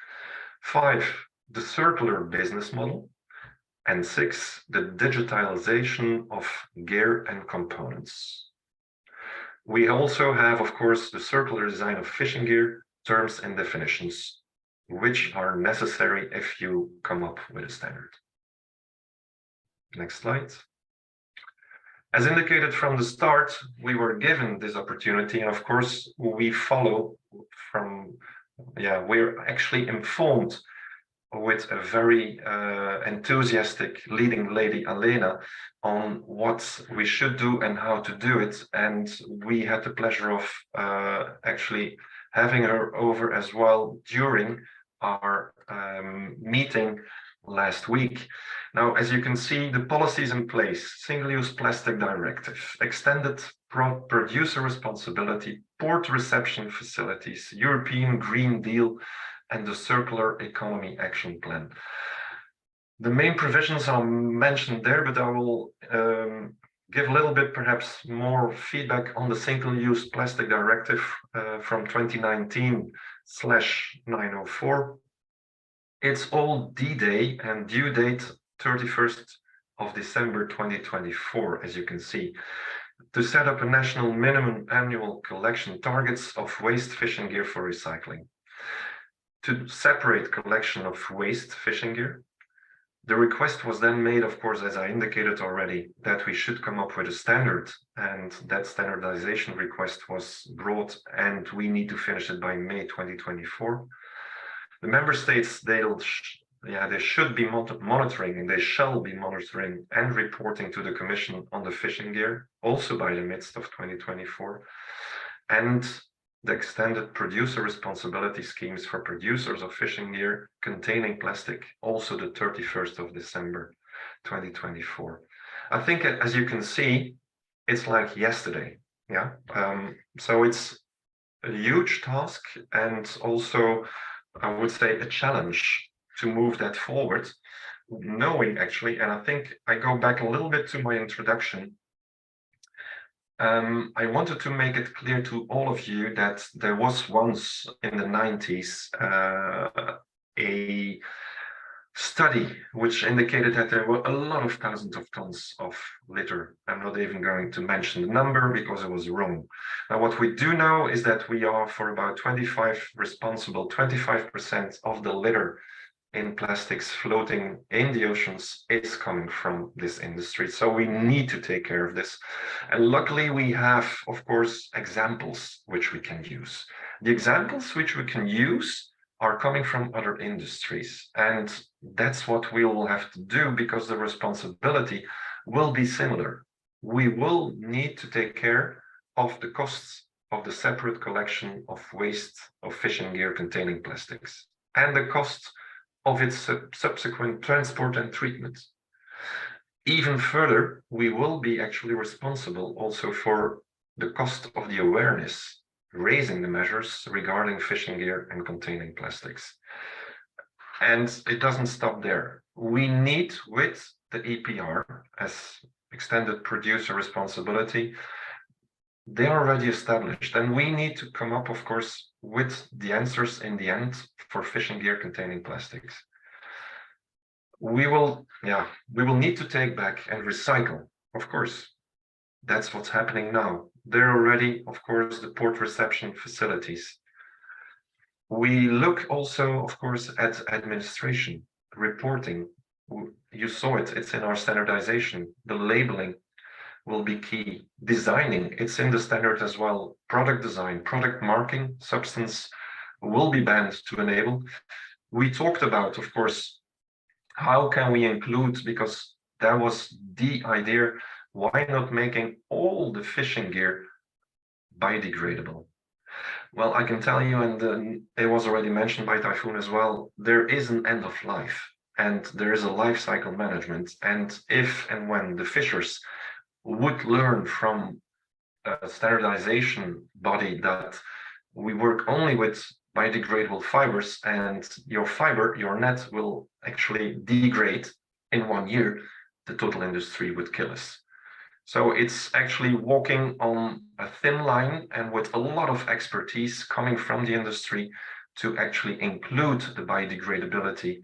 Speaker 8: 5, the circular business model. And 6, the digitalization of gear and components. We also have, of course, the circular design of fishing gear, terms and definitions, which are necessary if you come up with a standard. Next slide. As indicated from the start, we were given this opportunity, and of course, we follow from, we're actually informed with a very enthusiastic leading lady, Alena, on what we should do and how to do it. And we had the pleasure of actually having her over as well during our meeting last week. Now, as you can see, the policies in place: single-use plastic directive, extended producer responsibility, port reception facilities, European Green Deal, and the Circular Economy Action Plan. The main provisions are mentioned there, but I will give a little bit perhaps more feedback on the single-use plastic directive from 2019/904. It's all D-Day and due date 31st of December 2024, as you can see, to set up a national minimum annual collection targets of waste fishing gear for recycling. To separate collection of waste fishing gear, the request was then made, of course, as I indicated already, that we should come up with a standard, and that standardization request was brought, and we need to finish it by May 2024. The member states, they should be monitoring, and they shall be monitoring and reporting to the Commission on the fishing gear, also by the midst of 2024. And the extended producer responsibility schemes for producers of fishing gear containing plastic, also the 31st of December 2024. I think, as you can see, it's like yesterday. Yeah. So it's a huge task, and also, I would say, a challenge to move that forward, knowing actually, and I think I go back a little bit to my introduction. I wanted to make it clear to all of you that there was once in the 90s a study which indicated that there were a lot of thousands of tons of litter. I'm not even going to mention the number because it was wrong. Now, what we do know is that we are for about 25% of the litter in plastics floating in the oceans is coming from this industry. So we need to take care of this. And luckily we have, of course, examples which we can use. The examples which we can use are coming from other industries. And that's what we will have to do, because the responsibility will be similar. We will need to take care of the costs of the separate collection of waste of fishing gear containing plastics, and the cost of its subsequent transport and treatment. Even further, we will be actually responsible also for the cost of the awareness, raising the measures regarding fishing gear and containing plastics. And it doesn't stop there. We need, with the EPR as extended producer responsibility, they are already established, and we need to come up, of course, with the answers in the end for fishing gear containing plastics. We will need to take back and recycle, of course. That's what's happening now. There are already, of course, the port reception facilities. We look also, of course, at administration, reporting. You saw it, it's in our standardization. The labeling will be key. Designing, it's in the standard as well. Product design, product marking, substance will be banned to enable. We talked about, of course, how can we include, because that was the idea, why not making all the fishing gear biodegradable? Well, I can tell you, and it was already mentioned by Tayfun as well, there is an end of life, and there is a life cycle management. And if and when the fishers would learn from a standardization body that we work only with biodegradable fibers, and your fiber, your net, will actually degrade in 1 year, the total industry would kill us. So it's actually walking on a thin line, and with a lot of expertise coming from the industry to actually include the biodegradability,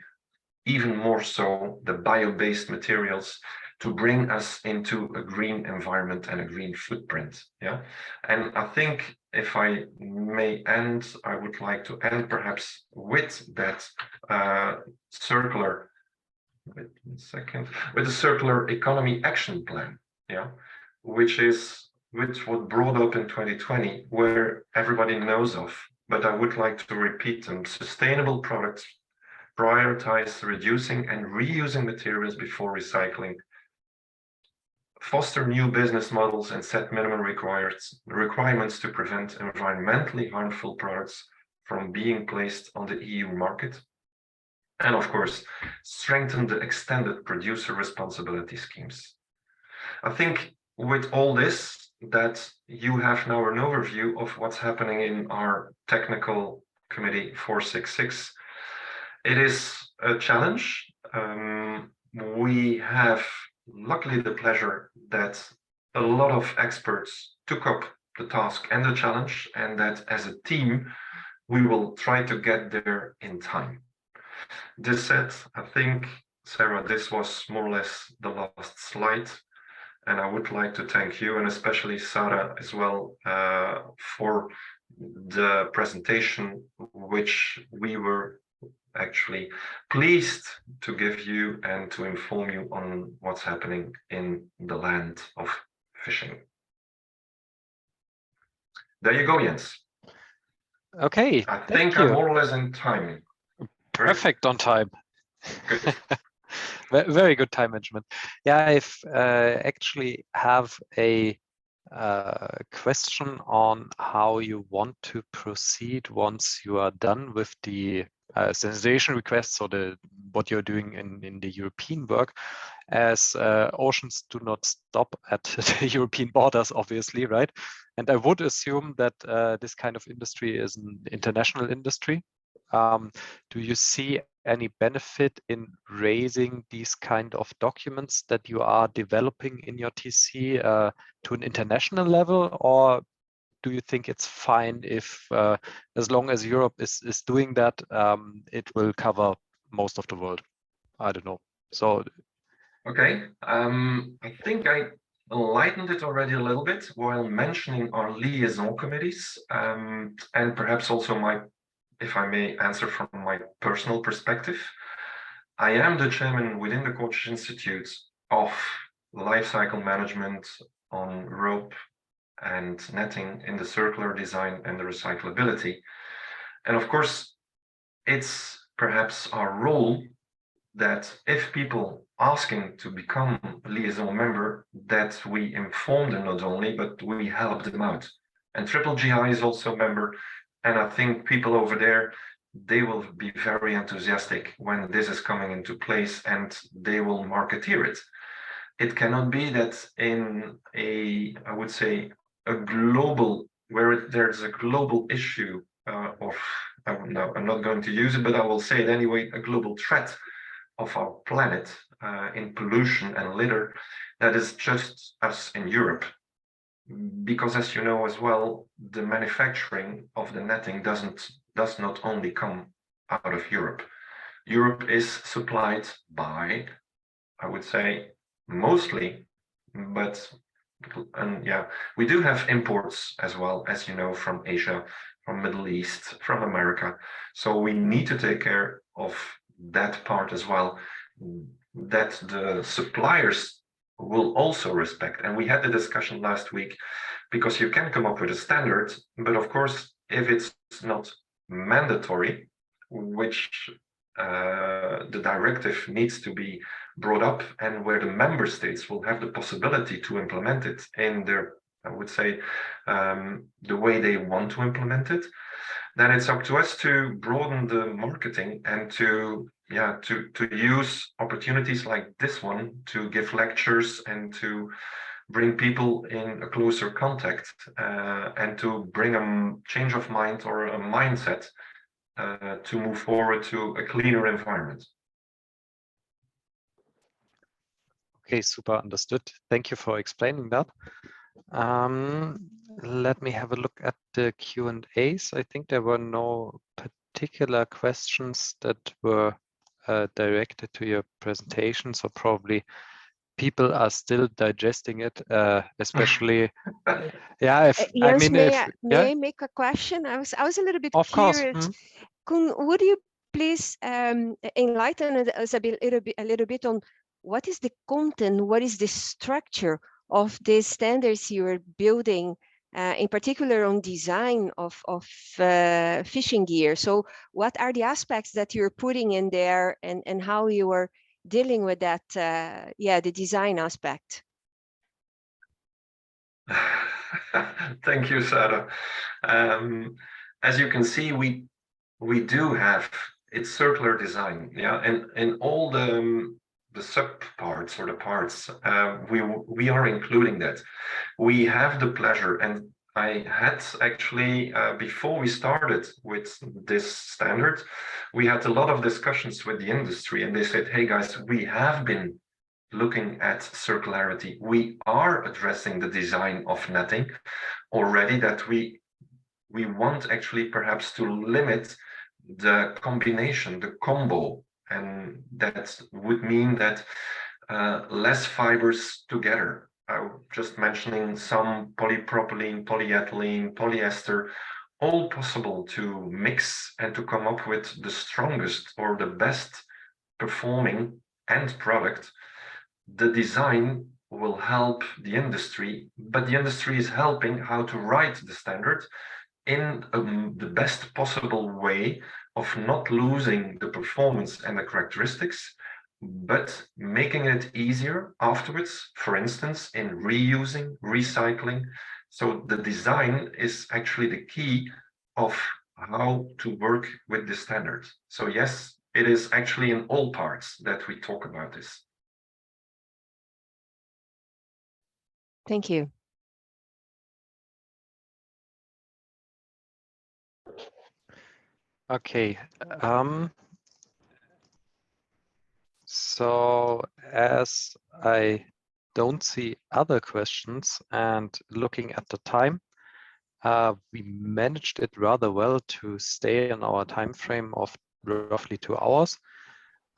Speaker 8: even more so the bio-based materials, to bring us into a green environment and a green footprint. Yeah, and I think, if I may end, I would like to end perhaps with that circular, wait a second, with the circular economy action plan. Yeah, which was brought up in 2020, where everybody knows of, but I would like to repeat them. Sustainable products, prioritize reducing and reusing materials before recycling, foster new business models, and set minimum requirements to prevent environmentally harmful products from being placed on the EU market. And of course, strengthen the extended producer responsibility schemes. I think with all this, that you have now an overview of what's happening in our technical committee 466. It is a challenge. We have luckily the pleasure that a lot of experts took up the task and the challenge, and that as a team, we will try to get there in time. This said, I think, Sarah, this was more or less the last slide. And I would like to thank you, and especially Sarah as well, for the presentation, which we were actually pleased to give you and to inform you on what's happening in the land of fishing. There you go, Jens.
Speaker 1: Okay,
Speaker 8: I
Speaker 1: thank
Speaker 8: think
Speaker 1: you.
Speaker 8: I'm more or less in time.
Speaker 1: Perfect on time.
Speaker 8: Good.
Speaker 1: Very good time management. Yeah, I actually have a question on how you want to proceed once you are done with the standardization requests, or what you're doing in the European work, as oceans do not stop at the European borders, obviously, right? And I would assume that this kind of industry is an international industry. Do you see any benefit in raising these kind of documents that you are developing in your TC to an international level, or do you think it's fine if, as long as Europe is doing that, it will cover most of the world? I don't know. So,
Speaker 8: Okay, I think I enlightened it already a little bit while mentioning our liaison committees, and perhaps also if I may answer from my personal perspective. I am the chairman within the Koshi Institute of Lifecycle Management on rope and netting in the circular design and the recyclability. And of course, it's perhaps our role that if people asking to become a liaison member, that we inform them not only, but we help them out. And Triple GI is also a member. And I think people over there, they will be very enthusiastic when this is coming into place, and they will marketeer it. It cannot be that in I would say, a global, where there's a global issue of, I'm not going to use it, but I will say it anyway, a global threat of our planet in pollution and litter, that is just us in Europe. Because as you know as well, the manufacturing of the netting does not only come out of Europe. Europe is supplied by, I would say, mostly, but yeah, we do have imports as well, as you know, from Asia, from Middle East, from America. So we need to take care of that part as well, that the suppliers will also respect. And we had the discussion last week, because you can come up with a standard, but of course, if it's not mandatory, which the directive needs to be brought up, and where the member states will have the possibility to implement it in their, I would say, the way they want to implement it, then it's up to us to broaden the marketing and to use opportunities like this one to give lectures and to bring people in a closer contact and to bring a change of mind or a mindset to move forward to a cleaner environment.
Speaker 1: okay, super understood. Thank you for explaining that. Let me have a look at the Q&As. I think there were no particular questions that were directed to your presentation, so probably people are still digesting it, especially. Yeah, if
Speaker 4: Jens,
Speaker 1: I mean,
Speaker 4: may I make a question? I was a little bit
Speaker 1: of
Speaker 4: curious.
Speaker 1: course.
Speaker 4: Would you please enlighten us a little bit on what is the content, what is the structure of the standards you are building, in particular on design of fishing gear? So what are the aspects that you're putting in there, and how you are dealing with that, the design aspect?
Speaker 8: Thank you, Sarah. As you can see, we do have, it's circular design, yeah, and in all the sub parts or the parts, we are including that. We have the pleasure, and I had actually, before we started with this standard, we had a lot of discussions with the industry, and they said, hey guys, we have been looking at circularity. We are addressing the design of netting already, that we want actually perhaps to limit the combination, the combo, and that would mean that less fibers together. I'm just mentioning some polypropylene, polyethylene, polyester, all possible to mix and to come up with the strongest or the best performing end product. The design will help the industry, but the industry is helping how to write the standard in the best possible way of not losing the performance and the characteristics, but making it easier afterwards, for instance, in reusing, recycling. So the design is actually the key of how to work with the standard. So yes, it is actually in all parts that we talk about this.
Speaker 4: Thank you.
Speaker 1: Okay. So as I don't see other questions and looking at the time, we managed it rather well to stay in our time frame of roughly 2 hours.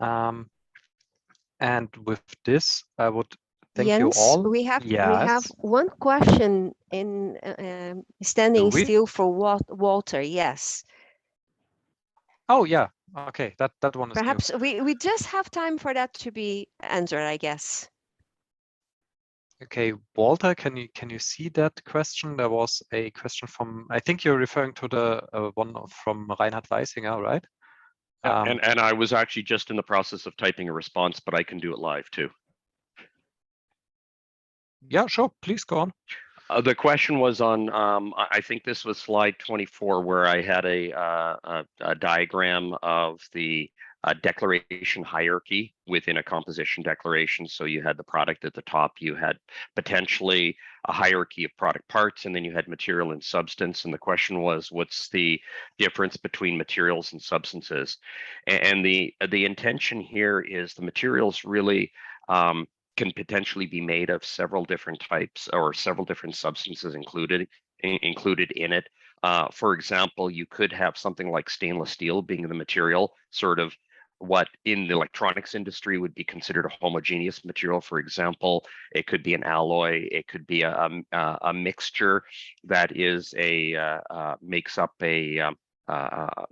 Speaker 1: And with this, I would thank you
Speaker 4: Jens,
Speaker 1: all.
Speaker 4: we have
Speaker 1: Yes.
Speaker 4: one question in standing
Speaker 1: Do we?
Speaker 4: still for Walter. Yes.
Speaker 1: Oh yeah. Okay. That one is
Speaker 4: Perhaps
Speaker 1: new.
Speaker 4: we just have time for that to be answered, I guess.
Speaker 1: Okay, Walter, can you see that question? There was a question from, I think you're referring to the one from Reinhard Weisinger, right?
Speaker 7: And I was actually just in the process of typing a response, but I can do it live too.
Speaker 1: Yeah, sure. Please go on.
Speaker 7: The question was on, I think this was slide 24, where I had a diagram of the declaration hierarchy within a composition declaration. So you had the product at the top, you had potentially a hierarchy of product parts, and then you had material and substance. And the question was, what's the difference between materials and substances? And the intention here is the materials really can potentially be made of several different types or several different substances included in it. For example, you could have something like stainless steel being the material, sort of what in the electronics industry would be considered a homogeneous material. For example, it could be an alloy, it could be a mixture that is makes up a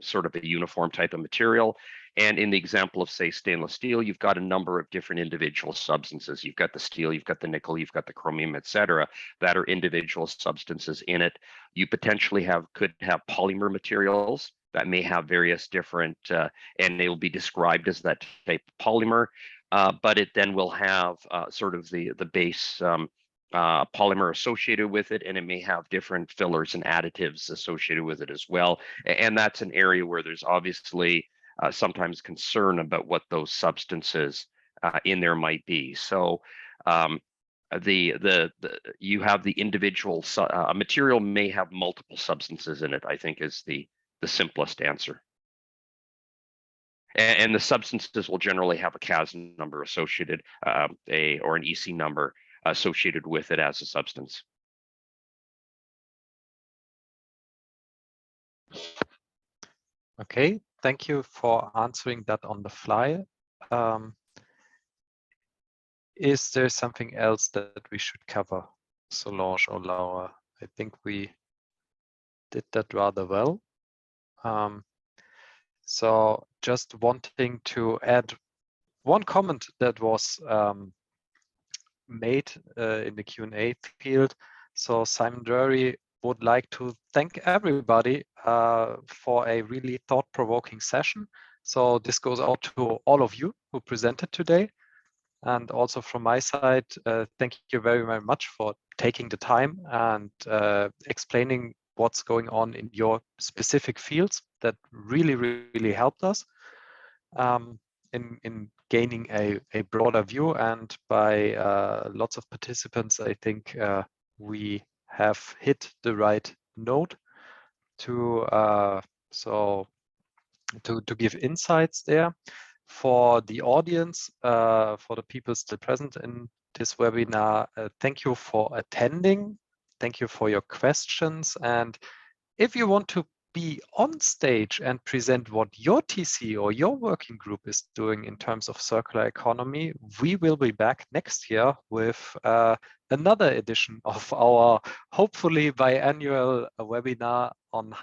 Speaker 7: sort of a uniform type of material. And in the example of, say, stainless steel, you've got a number of different individual substances. You've got the steel, you've got the nickel, you've got the chromium, et cetera, that are individual substances in it. You potentially could have polymer materials that may have various different, and they will be described as that type of polymer, but it then will have sort of the base polymer associated with it, and it may have different fillers and additives associated with it as well. And that's an area where there's obviously sometimes concern about what those substances in there might be. So you have the individual a material may have multiple substances in it, I think, is the simplest answer. And the substances will generally have a CAS number associated, or an EC number associated with it as a substance.
Speaker 1: Okay, thank you for answering that on the fly. Is there something else that we should cover, Solange or Laura? I think we did that rather well. So just wanting to add one comment that was made in the Q&A field. So Simon Drury would like to thank everybody for a really thought-provoking session. So this goes out to all of you who presented today. And also from my side, thank you very, very much for taking the time and explaining what's going on in your specific fields. That really, really helped us in gaining a broader view. And by lots of participants, I think we have hit the right note to give insights there. For the audience, for the people still present in this webinar, thank you for attending. Thank you for your questions. And if you want to be on stage and present what your TC or your working group is doing in terms of circular economy, we will be back next year with another edition of our hopefully biannual webinar on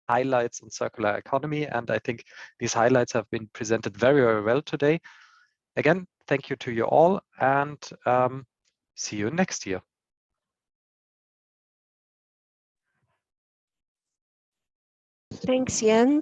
Speaker 1: highlights on circular economy. And I think these highlights have been presented very, very well today. Again, thank you to you all, and see you next year.
Speaker 4: Thanks, Jens.